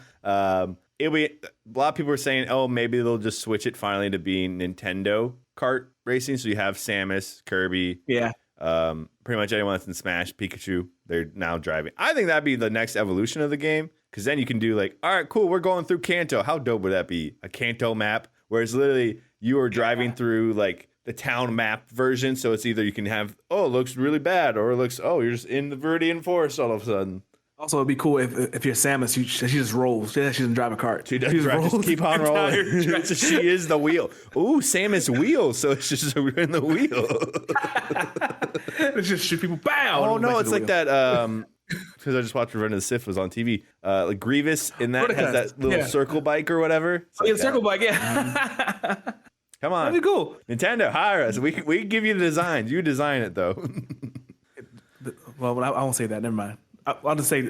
It'll be a lot of people are saying, oh, maybe they'll just switch it finally to being Nintendo kart racing. So you have Samus, Kirby, pretty much anyone that's in Smash, Pikachu. They're now driving. I think that'd be the next evolution of the game. Because then you can do like, all right, cool, we're going through Kanto. How dope would that be? A Kanto map where it's literally you are driving through like the town map version. So it's either you can have, oh, it looks really bad, or it looks, oh, you're just in the Viridian Forest all of a sudden. Also, it'd be cool if you're Samus, she just rolls. She doesn't drive a cart. She just keep on rolling. She is the wheel. Ooh, Samus wheel. So it's just we're in the wheel. It's just shoot people. Bow. Oh no, it's like that. Because I just watched Revenge of the Sith was on TV. Like Grievous in that has that little circle bike or whatever. Like circle bike, yeah. Come on, that'd be cool. Nintendo, hire us. We can give you the designs. You design it though. Well, I won't say that. Never mind. I'll just say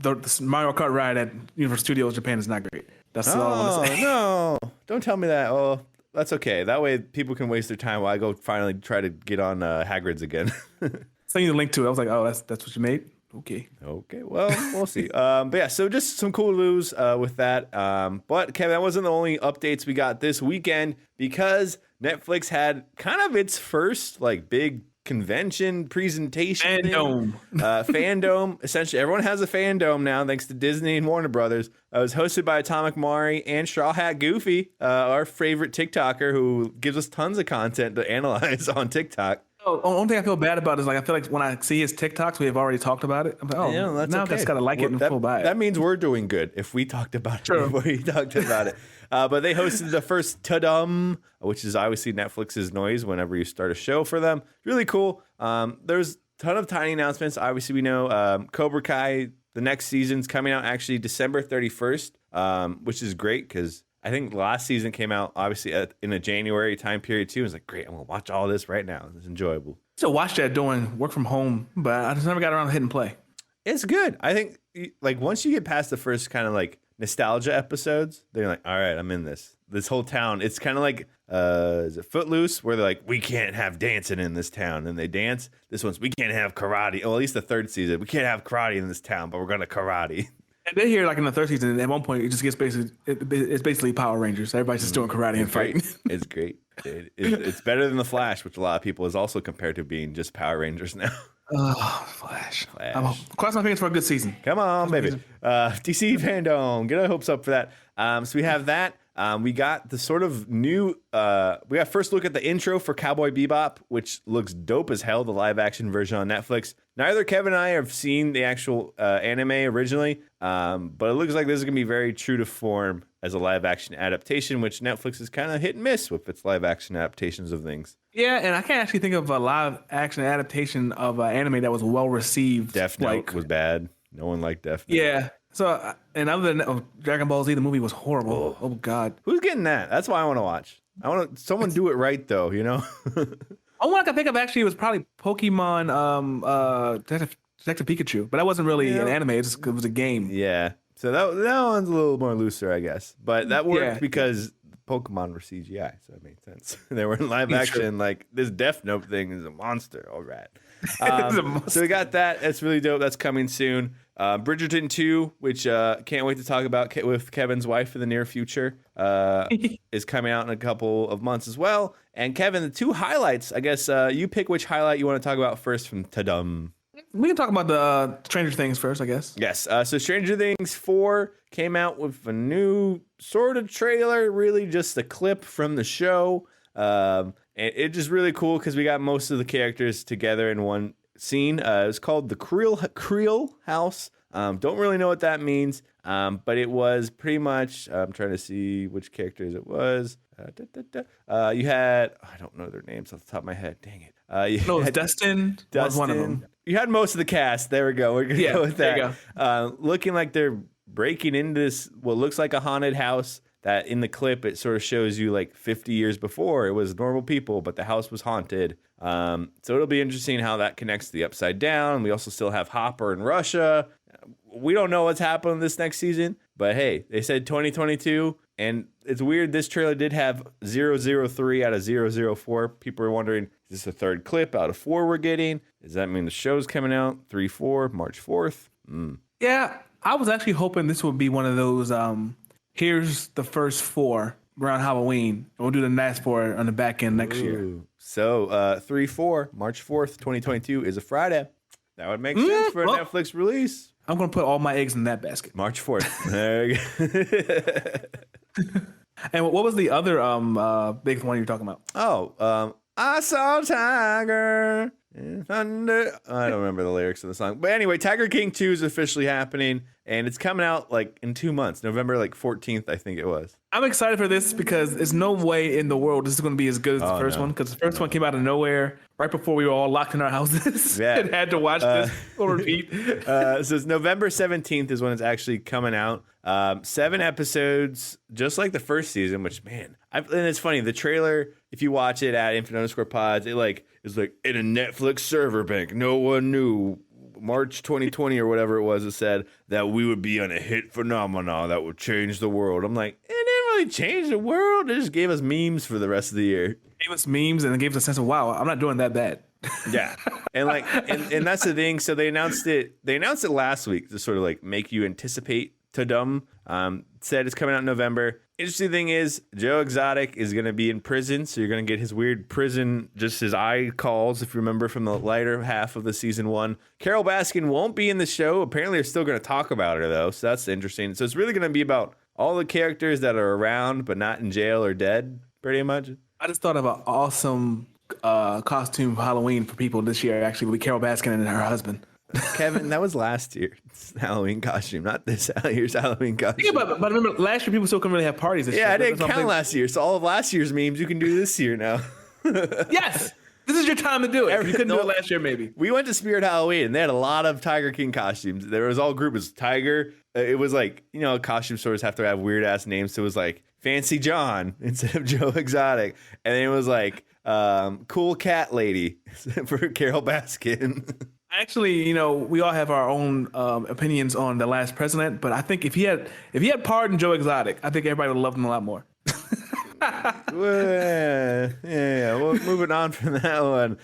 the Mario Kart ride at Universal Studios Japan is not great. That's all I want to say. No, don't tell me that. Oh, that's okay. That way people can waste their time while I go finally try to get on Hagrid's again. Send you the link to it. I was like, oh, that's what you made. Okay. Well, we'll see. But yeah, so just some cool news with that. But Kevin, that wasn't the only updates we got this weekend because Netflix had kind of its first like big convention presentation. Fandom. Essentially, everyone has a fandom now, thanks to Disney and Warner Brothers. It was hosted by Atomic Mari and Straw Hat Goofy, our favorite TikToker who gives us tons of content to analyze on TikTok. Oh, the only thing I feel bad about is like I feel like when I see his TikToks, we have already talked about it. I'm like, that's now okay. I just gotta like it and full buy it. That means we're doing good if we talked about it before he talked about it. But they hosted the first Ta-Dum, which is obviously Netflix's noise whenever you start a show for them. Really cool. There's a ton of tiny announcements. Obviously, we know Cobra Kai, the next season's coming out actually December 31st, which is great because I think last season came out obviously in a January time period too. It was like, great, I'm going to watch all this right now. It's enjoyable. So watch that doing work from home, but I just never got around to hitting play. It's good. I think like once you get past the first kind of like nostalgia episodes, they're like, all right, I'm in this. This whole town, it's kind of like, is it Footloose? Where they're like, we can't have dancing in this town. And they dance. This one's, we can't have karate. Well, at least the third season, we can't have karate in this town, but we're going to karate. And they hear like in the third season, at one point, it just gets it's basically Power Rangers. Everybody's just doing karate and fighting. It's great. It's better than The Flash, which a lot of people is also compared to being just Power Rangers now. Oh, Flash. Cross my fingers for a good season. Come on, baby. DC fandom. Get our hopes up for that. So we have that. We got the sort of new, we got first look at the intro for Cowboy Bebop, which looks dope as hell, the live action version on Netflix. Neither Kevin and I have seen the actual anime originally, but it looks like this is going to be very true to form as a live action adaptation, which Netflix is kind of hit and miss with its live action adaptations of things. Yeah, and I can't actually think of a live action adaptation of anime that was well received. Death Note was bad. No one liked Death Note. Yeah. So, and other than Dragon Ball Z, the movie was horrible. Oh God. Who's getting that? That's why I want to watch. I want someone do it right though, you know? Only one I can think of actually was probably Pokemon Detective Pikachu, but that wasn't really an anime. It was a game. Yeah. So that one's a little more looser, I guess. But that worked because Pokemon were CGI, so it made sense. They were in live action. Like this Death Note thing is a monster. All right. So we got that. That's really dope. That's coming soon. Bridgerton 2, which can't wait to talk about with Kevin's wife in the near future, is coming out in a couple of months as well. And Kevin, the two highlights, I guess you pick which highlight you want to talk about first from Ta-Dum. We can talk about the Stranger Things first, I guess. Yes. So Stranger Things 4 came out with a new sort of trailer, really just a clip from the show. And it's just really cool because we got most of the characters together in one scene. It was called the Creel House. Don't really know what that means, but it was pretty much, I'm trying to see which characters it was. You had, I don't know their names off the top of my head. Dang it. It was Dustin. Was one of them. You had most of the cast. There we go. We're going to go with that. There you go. Looking like they're breaking into this, what looks like a haunted house. That in the clip, it sort of shows you like 50 years before it was normal people, but the house was haunted. So it'll be interesting how that connects to the Upside Down. We also still have Hopper in Russia. We don't know what's happening this next season, but hey, they said 2022, and it's weird. This trailer did have 003 out of 004. People are wondering, is this a third clip out of 4 we're getting? Does that mean the show's coming out 3/4, March 4th? Yeah, I was actually hoping this would be one of those, here's the first 4 around Halloween, and we'll do the next 4 on the back end next year. So 3/4, March 4th, 2022 is a Friday. That would make sense for a Netflix release. I'm going to put all my eggs in that basket. March 4th. There you go. And what was the other big one you were talking about? Oh, I saw Tiger in Thunder. I don't remember the lyrics of the song. But anyway, Tiger King 2 is officially happening, and it's coming out like in 2 months. November like 14th, I think it was. I'm excited for this because there's no way in the world this is going to be as good as the first one, because the first one came out of nowhere right before we were all locked in our houses and had to watch this on repeat. So it's November 17th is when it's actually coming out. 7 episodes, just like the first season, which, man, and it's funny, the trailer, if you watch it at @infinite_pods, it is like in a Netflix server bank. No one knew March 2020 or whatever it was, it said that we would be on a hit phenomenon that would change the world. I'm like, it didn't really change the world. It just gave us memes for the rest of the year. Gave us memes and it gave us a sense of, wow, I'm not doing that bad. Yeah. And and that's the thing. So they announced it last week to sort of like make you anticipate to dumb. Said it's coming out in November. Interesting thing is Joe Exotic is going to be in prison. So you're going to get his weird prison, just his eye calls, if you remember from the lighter half of the season 1. Carol Baskin won't be in the show. Apparently they're still going to talk about her though. So that's interesting. So it's really going to be about all the characters that are around, but not in jail or dead pretty much. I just thought of an awesome costume for Halloween for people this year, actually, with Carol Baskin and her husband. Kevin, that was last year's Halloween costume, not this year's Halloween costume. Yeah, but remember, last year people still couldn't really have parties this year. Yeah, I didn't count last year, so all of last year's memes you can do this year now. Yes! This is your time to do it. You couldn't do it last year, maybe. We went to Spirit Halloween, and they had a lot of Tiger King costumes. There was all group was Tiger. It was like, costume stores have to have weird-ass names, so it was like Fancy John instead of Joe Exotic. And then it was like Cool Cat Lady for Carol Baskin. Actually, we all have our own opinions on the last president, but I think if he had pardoned Joe Exotic, I think everybody would have loved him a lot more. Well, moving on from that one.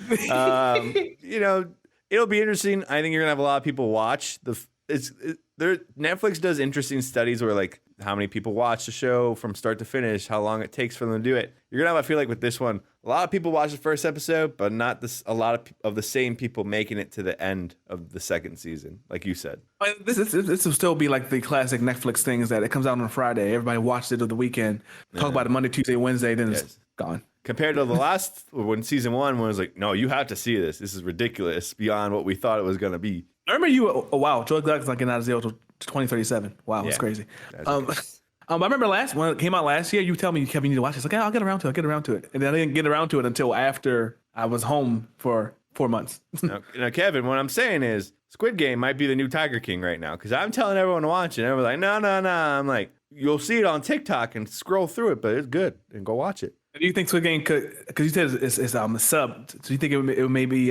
It'll be interesting. I think you're gonna have a lot of people watch Netflix does interesting studies where like how many people watch the show from start to finish, how long it takes for them to do it. You're gonna have, I feel like with this one, a lot of people watch the first episode, but not a lot of the same people making it to the end of the second season, like you said. This will still be like the classic Netflix thing is that it comes out on a Friday. Everybody watches it over the weekend, talk about it Monday, Tuesday, Wednesday, then it's gone. Compared to the last, when season 1 was like, no, you have to see this. This is ridiculous beyond what we thought it was going to be. I remember wow, Joe Exotic's not getting out of jail until 2037. Wow, that's crazy. I remember when it came out last year, you tell me, Kevin, you need to watch it. It's like, I'll get around to it. And then I didn't get around to it until after I was home for 4 months. now, Kevin, what I'm saying is Squid Game might be the new Tiger King right now because I'm telling everyone to watch it. And everyone's like, no. I'm like, you'll see it on TikTok and scroll through it, but it's good. And go watch it. Do you think Squid Game could, because you said it's subbed, so you think it would maybe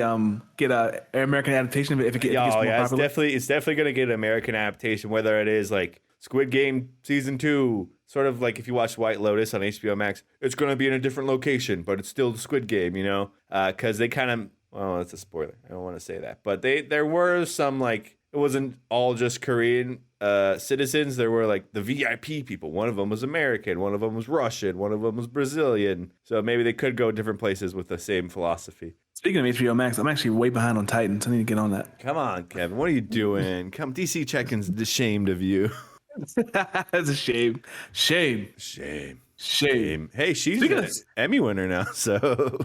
get an American adaptation if it gets more popular? It's definitely going to get an American adaptation, whether it is like Squid Game season 2, sort of like if you watch White Lotus on HBO Max, it's going to be in a different location, but it's still the Squid Game, because they kind of, well, it's a spoiler. I don't want to say that, but there were some like, it wasn't all just Korean citizens. There were like the VIP people. One of them was American. One of them was Russian. One of them was Brazilian. So maybe they could go different places with the same philosophy. Speaking of HBO Max, I'm actually way behind on Titans. I need to get on that. Come on, Kevin. What are you doing? Come, DC Check-in's ashamed of you. That's a shame. Shame. Hey, she's an Emmy winner now, so.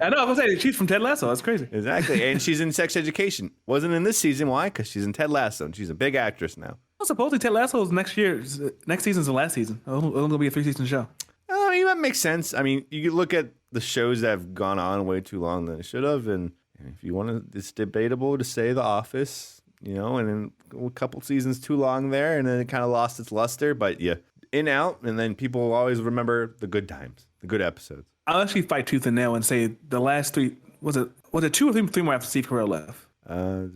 I know, I was going to say, she's from Ted Lasso. That's crazy. Exactly, and she's in Sex Education. Wasn't in this season. Why? Because she's in Ted Lasso, and she's a big actress now. Well, supposedly Ted Lasso is next season's the last season. It's only going to be a 3-season show. I mean, that makes sense. I mean, you look at the shows that have gone on way too long than it should have, and if you want to, it's debatable to say The Office, and then a couple seasons too long there, and then it kind of lost its luster, but yeah. In, out, and then people will always remember the good times, the good episodes. I'll actually fight tooth and nail and say the last 3, was it 2 or 3 more after Steve Carell left? I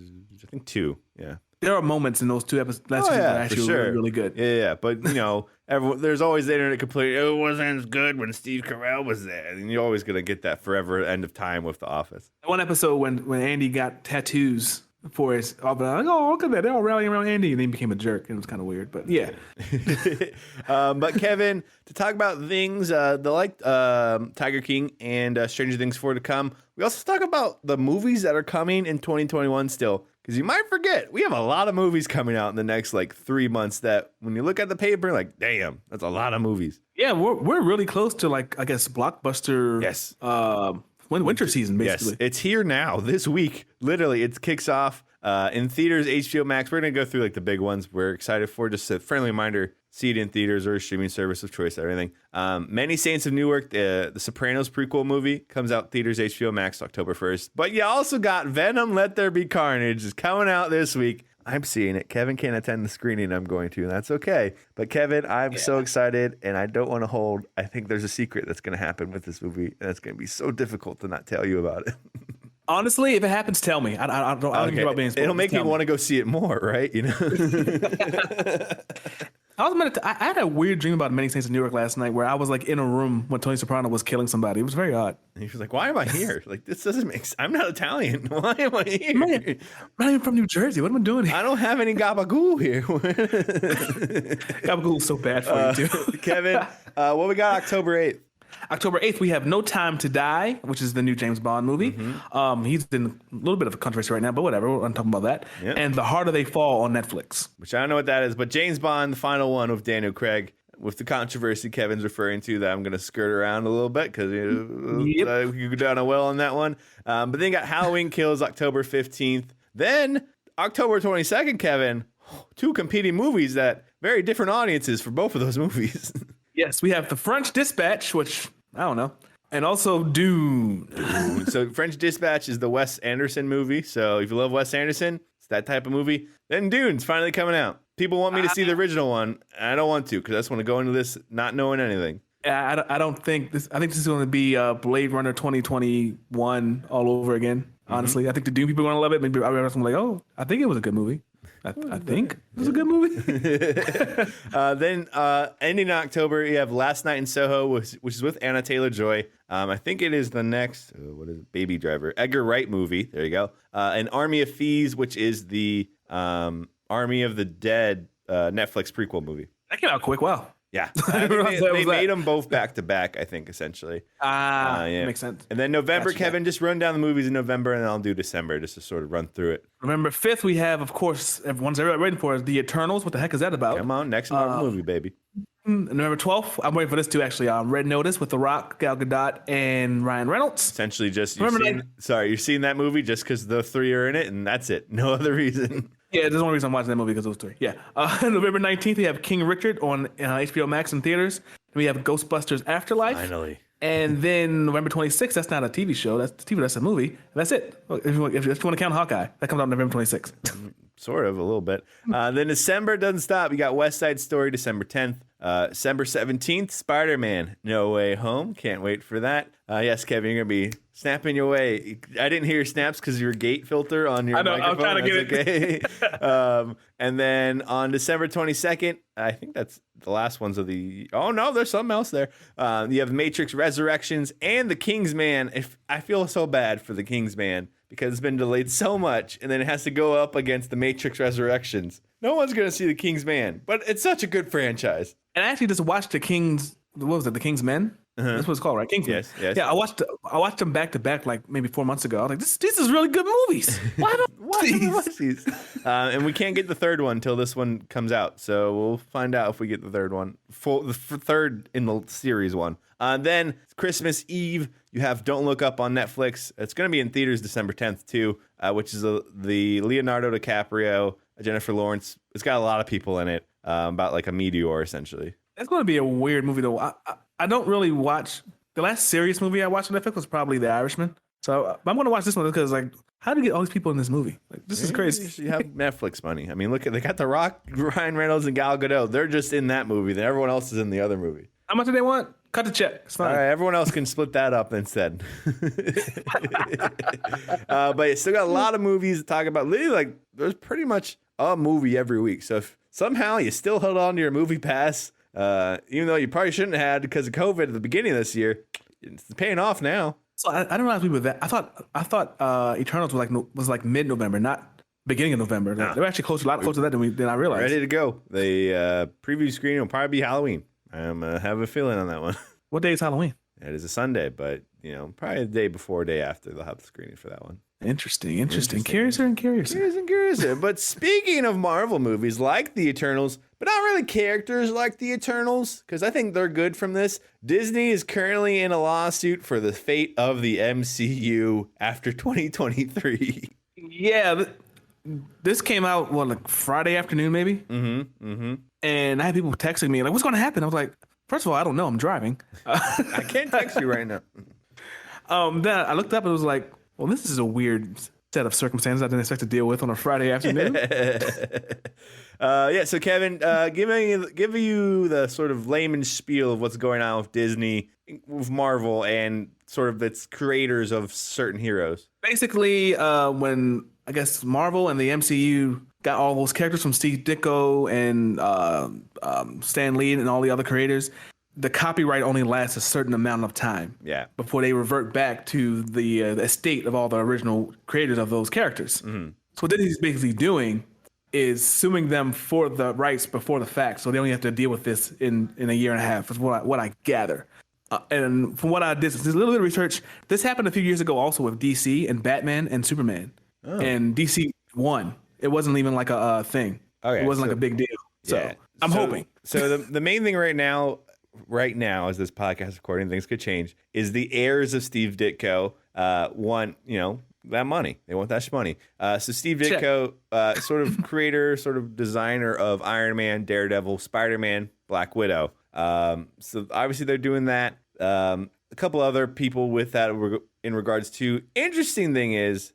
think 2, yeah. There are moments in those 2 episodes last season that are actually really good. Yeah, but there's always the internet complaining, it wasn't as good when Steve Carell was there. And you're always going to get that forever end of time with The Office. One episode when Andy got tattoos for his, I'm like, oh, look at that. They're all rallying around Andy, and then he became a jerk. And it was kind of weird, but yeah. But Kevin, to talk about things Tiger King and Stranger Things 4 to come, we also talk about the movies that are coming in 2021 still. Because you might forget, we have a lot of movies coming out in the next 3 months that when you look at the paper, like, damn, that's a lot of movies. Yeah, we're really close to I guess blockbuster. Yes. Winter season, basically. Yes, it's here now. This week, literally, it kicks off in theaters, HBO Max. We're going to go through the big ones we're excited for. Just a friendly reminder, see it in theaters or a streaming service of choice, everything. Many Saints of Newark, the Sopranos prequel movie, comes out theaters, HBO Max, October 1st. But you also got Venom, Let There Be Carnage is coming out this week. I'm seeing it. Kevin can't attend the screening I'm going to, and that's okay. But Kevin, I'm so excited, and I don't want to hold. I think there's a secret that's going to happen with this movie, and it's going to be so difficult to not tell you about it. Honestly, if it happens, tell me. I don't care about being spoiled. It'll make me want to go see it more, right? I had a weird dream about Many Saints of Newark last night where I was like in a room when Tony Soprano was killing somebody. It was very odd. And he was like, "Why am I here? Like, this doesn't make sense. I'm not Italian. Why am I here? Man, I'm not even from New Jersey. What am I doing here? I don't have any gabagool here." Gabagool is so bad for you, too. Kevin, what we got October 8th? October 8th, we have No Time to Die, which is the new James Bond movie. He's in a little bit of a controversy right now, but whatever. We're not talking about that. Yep. And The Harder They Fall on Netflix. Which I don't know what that is, but James Bond, the final one with Daniel Craig, with the controversy Kevin's referring to that I'm going to skirt around a little bit because you go down a well on that one. But then you got Halloween Kills October 15th. Then October 22nd, Kevin, two competing movies that very different audiences for both of those movies. Yes, we have The French Dispatch, which I don't know, and also Dune. So French Dispatch is the Wes Anderson movie. So if you love Wes Anderson, it's that type of movie. Then Dune's finally coming out. People want me to see the original one. I don't want to because I just want to go into this not knowing anything. I don't think this. I think this is going to be Blade Runner 2021 all over again. Honestly, I think the Dune people are going to love it. Maybe I'm like, oh, I think it was a good movie. I think it was a good movie. Then ending in October, you have Last Night in Soho, which is with Anna Taylor-Joy. I think it is the next, what is it? Baby Driver, Edgar Wright movie. There you go. An Army of Thieves, which is the Army of the Dead Netflix prequel movie. That came out quick. Wow. Yeah, they made them both back to back, I think, essentially. Yeah. Makes sense. And then November, Gotcha. Kevin, just run down the movies in November, and then I'll do December just to sort of run through it. November 5th, we have, of course, everyone's waiting for is The Eternals. What the heck is that about? Come on, next Marvel movie, baby. November 12th, I'm waiting for this too, actually. Red Notice with The Rock, Gal Gadot, and Ryan Reynolds. Essentially just, you're seeing that movie just because the three are in it, and that's it. No other reason. Yeah, there's one reason I'm watching that movie because those three. Yeah. November 19th, we have King Richard on HBO Max in theaters. And we have Ghostbusters Afterlife. Finally. And then November 26th, that's not a TV show. That's a movie. And that's it. If you want to count Hawkeye, that comes out November 26th. Sort of, a little bit. Then December doesn't stop. You got West Side Story, December 10th. December 17th, Spider-Man, No Way Home. Can't wait for that. Yes, Kevin, you're going to be snapping your way. I didn't hear your snaps because your gate filter on your microphone. I'm trying to get it. Okay. And then on December 22nd, I think that's the last ones of the... Oh, no, there's something else there. You have Matrix Resurrections and The King's Man. I feel so bad for The King's Man because it's been delayed so much, and then it has to go up against The Matrix Resurrections. No one's going to see The King's Man, but it's such a good franchise. And I actually just watched The King's Men? That's what it's called, right? Kingsman. Yes. Yeah, I watched them back to back like maybe 4 months ago. I was like, this is really good movies. Why don't I watch these? And we can't get the third one until this one comes out. So we'll find out if we get the third one. The third in the series one. Then Christmas Eve, you have Don't Look Up on Netflix. It's going to be in theaters December 10th too, which is the Leonardo DiCaprio, Jennifer Lawrence. It's got a lot of people in it, about like a meteor essentially. It's going to be a weird movie though. I don't really watch. The last serious movie I watched on Netflix was probably The Irishman. So I'm going to watch this one because like, how do you get all these people in this movie? Like, this is crazy. You have Netflix money. I mean, look at they got The Rock, Ryan Reynolds, and Gal Gadot. They're just in that movie. Then everyone else is in the other movie. How much do they want? Cut the check. It's fine. All right, everyone else can split that up instead. But you still got a lot of movies to talk about. Literally, like there's pretty much a movie every week. So if somehow you still held on to your movie pass, even though you probably shouldn't have had because of COVID at the beginning of this year, it's paying off now. So I don't know how to with that. I thought Eternals was like mid-November, not beginning of November. They were actually a lot closer to that than I realized. Ready to go. The preview screening will probably be Halloween. I have a feeling on that one. What day is Halloween? It is a Sunday, but probably the day before, day after they'll have the screening for that one. Interesting. Curiouser and curiouser. But speaking of Marvel movies like The Eternals, but not really characters like The Eternals, because I think they're good from this. Disney is currently in a lawsuit for the fate of the MCU after 2023. Yeah, this came out like Friday afternoon, maybe. And I had people texting me like, "What's going to happen?" I was like, first of all, I don't know. I'm driving. I can't text you right now. Then I looked up and it was like, well, this is a weird set of circumstances I didn't expect to deal with on a Friday afternoon. So Kevin, giving you the sort of layman's spiel of what's going on with Disney, with Marvel, and sort of its creators of certain heroes. Basically, when I guess Marvel and the MCU got all those characters from Steve Ditko and Stan Lee and all the other creators, the copyright only lasts a certain amount of time. Yeah. Before they revert back to the estate of all the original creators of those characters. Mm-hmm. So what Disney's basically doing is suing them for the rights before the fact. So they only have to deal with this in a year and a half, is what I gather. And from what I did, there's a little bit of research. This happened a few years ago also with DC and Batman and Superman. Oh. And DC won. It wasn't even like a thing. Okay, it wasn't like a big deal. So yeah. I'm hoping. So the main thing right now, as this podcast recording, things could change, is the heirs of Steve Ditko want, that money. They want that money. So Steve Ditko, sort of creator, sort of designer of Iron Man, Daredevil, Spider-Man, Black Widow. So obviously they're doing that. A couple other people with that in regards to. Interesting thing is,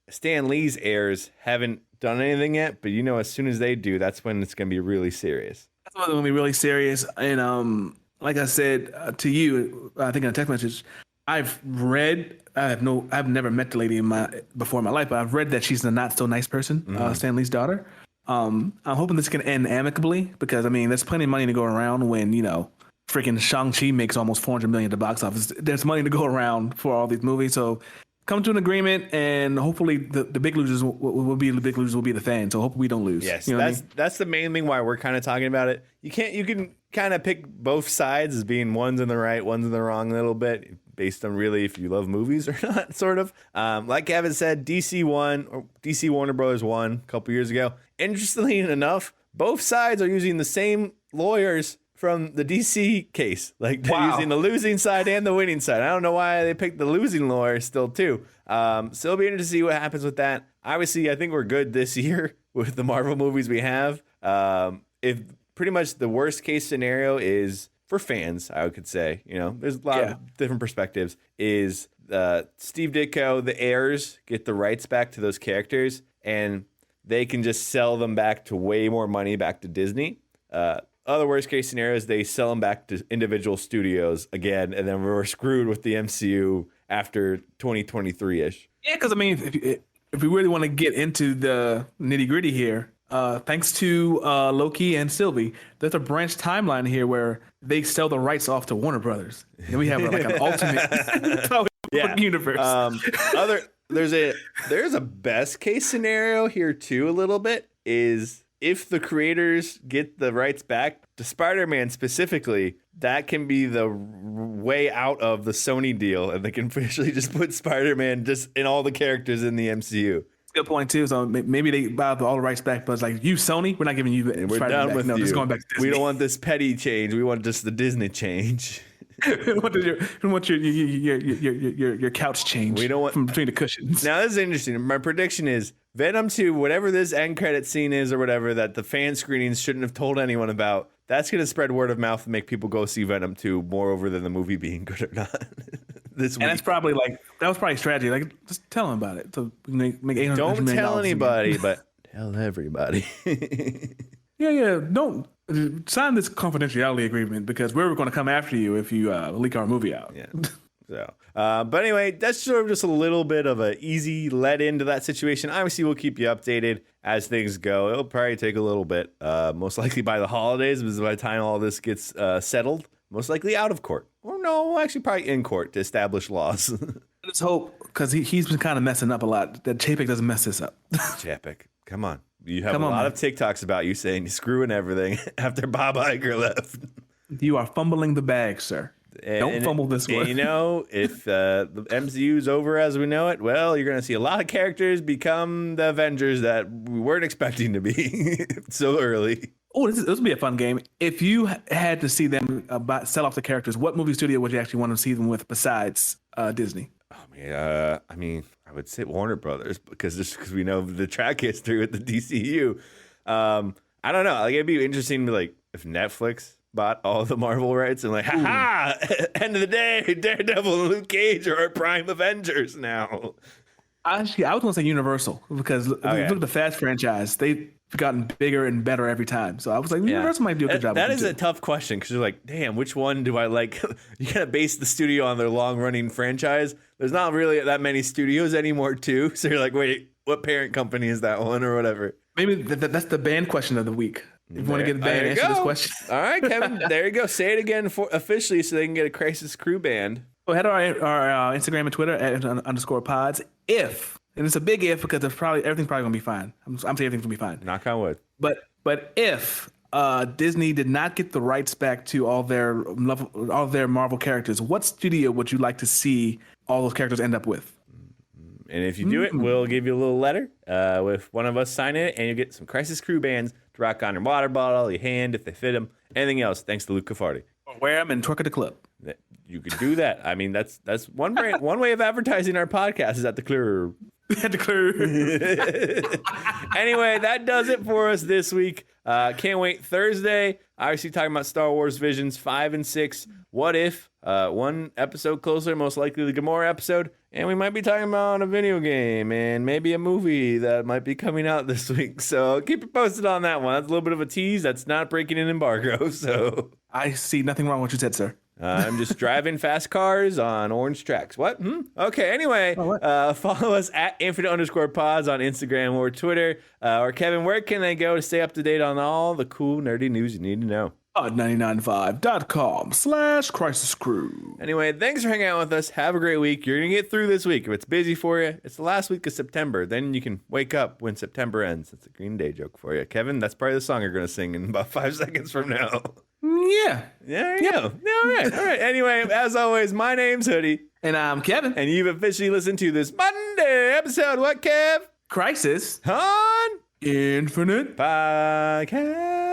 Stan Lee's heirs haven't done anything yet, but as soon as they do, that's when it's going to be really serious. That's when it's going to be really serious. And like I said to you, I think in a text message, I've never met the lady before in my life, but I've read that she's a not so nice person, Stan Lee's daughter. I'm hoping this can end amicably because there's plenty of money to go around when freaking Shang-Chi makes almost $400 million at the box office. There's money to go around for all these movies, so come to an agreement, and hopefully the big losers will be the fans. So hopefully we don't lose. Yes, that's the main thing why we're kind of talking about it. You can kind of pick both sides as being one's in the right, one's in the wrong a little bit, based on really if you love movies or not, sort of. Like Kevin said, DC Warner Brothers won a couple years ago. Interestingly enough, both sides are using the same lawyers from the DC case. Like they're using the losing side and the winning side. I don't know why they picked the losing lawyer still too. So it'll be interesting to see what happens with that. Obviously, I think we're good this year with the Marvel movies we have. If pretty much the worst case scenario is for fans, I could say, there's a lot of different perspectives, is Steve Ditko, the heirs, get the rights back to those characters and they can just sell them back to way more money back to Disney. Other worst case scenarios, they sell them back to individual studios again, and then we're screwed with the MCU after 2023-ish. Yeah, because if we really want to get into the nitty gritty here, thanks to Loki and Sylvie, there's a branch timeline here where they sell the rights off to Warner Brothers, and we have like an ultimate universe. There's a best case scenario here too. A little bit is, if the creators get the rights back to Spider-Man specifically, that can be the way out of the Sony deal, and they can officially just put Spider-Man just in all the characters in the MCU. Good point too. So maybe they buy all the rights back, but it's like, you Sony, we're not giving you. We're done with you. Just going back to Disney. We don't want this petty change. We want just the Disney change. We want your couch change. We don't want from between the cushions. Now this is interesting. My prediction is Venom 2, whatever this end credit scene is or whatever that the fan screenings shouldn't have told anyone about, that's going to spread word of mouth and make people go see Venom 2 more over than the movie being good or not. This week. And that's probably that was probably strategy. Like, just tell them about it. So make $800 Don't tell anybody, but tell everybody. Yeah. Don't sign this confidentiality agreement because we're going to come after you if you leak our movie out. Yeah. So, but anyway, that's sort of just a little bit of an easy let into that situation. Obviously, we'll keep you updated as things go. It'll probably take a little bit, most likely by the holidays, because by the time all this gets settled, most likely out of court. Or no, actually probably in court to establish laws. Let's hope, because he's been kind of messing up a lot, that Chapek doesn't mess this up. Chapek, come on. You have a lot of TikToks about you saying you're screwing everything after Bob Iger left. You are fumbling the bag, sir. Don't fumble this one. If the MCU's over as we know it, well, you're going to see a lot of characters become the Avengers that we weren't expecting to be so early. Oh, this would be a fun game. If you had to see them sell off the characters, what movie studio would you actually want to see them with besides Disney? I would say Warner Brothers because we know the track history with the DCU. I don't know. Like, it'd be interesting to if Netflix bought all the Marvel rights and end of the day, Daredevil and Luke Cage are our prime Avengers now. Actually, I was going to say Universal because look at the Fast franchise. They've gotten bigger and better every time. So I was like, Universal might do a good job. That is a tough question because you're like, damn, which one do I like? You got to base the studio on their long-running franchise. There's not really that many studios anymore, too. So you're like, wait, what parent company is that one or whatever? Maybe that's the band question of the week. If you want to get the band, answer this question. All right, Kevin. There you go. Say it again officially so they can get a Crisis Crew band. Well, head to our Instagram and Twitter at _pods. And it's a big if because everything's probably gonna be fine. I'm saying everything's gonna be fine. Knock on wood. But if Disney did not get the rights back to all their Marvel characters, what studio would you like to see all those characters end up with? And if you do it, we'll give you a little letter with one of us signing it, and you'll get some Crisis Crew bands to rock on your water bottle, your hand if they fit them, anything else. Thanks to Luke Cafardi. Or wear them and twerk at the club. You could do that. I mean, that's one way of advertising our podcast is at the club. At the club. Anyway, that does it for us this week. Can't wait. Thursday, obviously talking about Star Wars Visions 5 and 6. What if? One episode closer, most likely the Gamora episode. And we might be talking about a video game and maybe a movie that might be coming out this week. So keep it posted on that one. That's a little bit of a tease. That's not breaking an embargo. So I see nothing wrong with what you said, sir. I'm just driving fast cars on orange tracks. What? Okay, anyway, follow us at infinite_pods on Instagram or Twitter. Or Kevin, where can they go to stay up to date on all the cool, nerdy news you need to know? 995.com/Crisis Crew. Anyway, thanks for hanging out with us. Have a great week. You're going to get through this week. If it's busy for you, it's the last week of September. Then you can wake up when September ends. That's a Green Day joke for you. Kevin, that's probably the song you're going to sing in about 5 seconds from now. Yeah. There you go. All right. Anyway, as always, my name's Hoodie. And I'm Kevin. And you've officially listened to this Monday episode. What, Kev? Crisis on Infinite Podcast.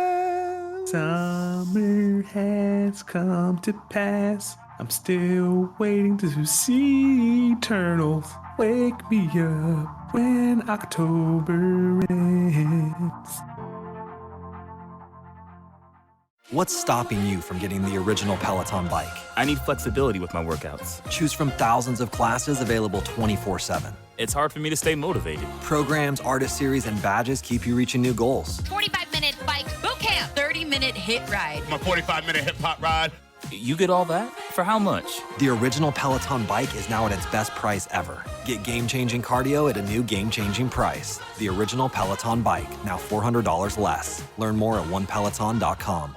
Summer has come to pass. I'm still waiting to see Eternals. Wake me up when October ends. What's stopping you from getting the original Peloton bike? I need flexibility with my workouts. Choose from thousands of classes available 24/7. It's hard for me to stay motivated. Programs, artist series, and badges keep you reaching new goals. 45-minute bike boot camp, 30-minute hit ride. My 45-minute hip-hop ride. You get all that? For how much? The original Peloton bike is now at its best price ever. Get game-changing cardio at a new game-changing price. The original Peloton bike, now $400 less. Learn more at onepeloton.com.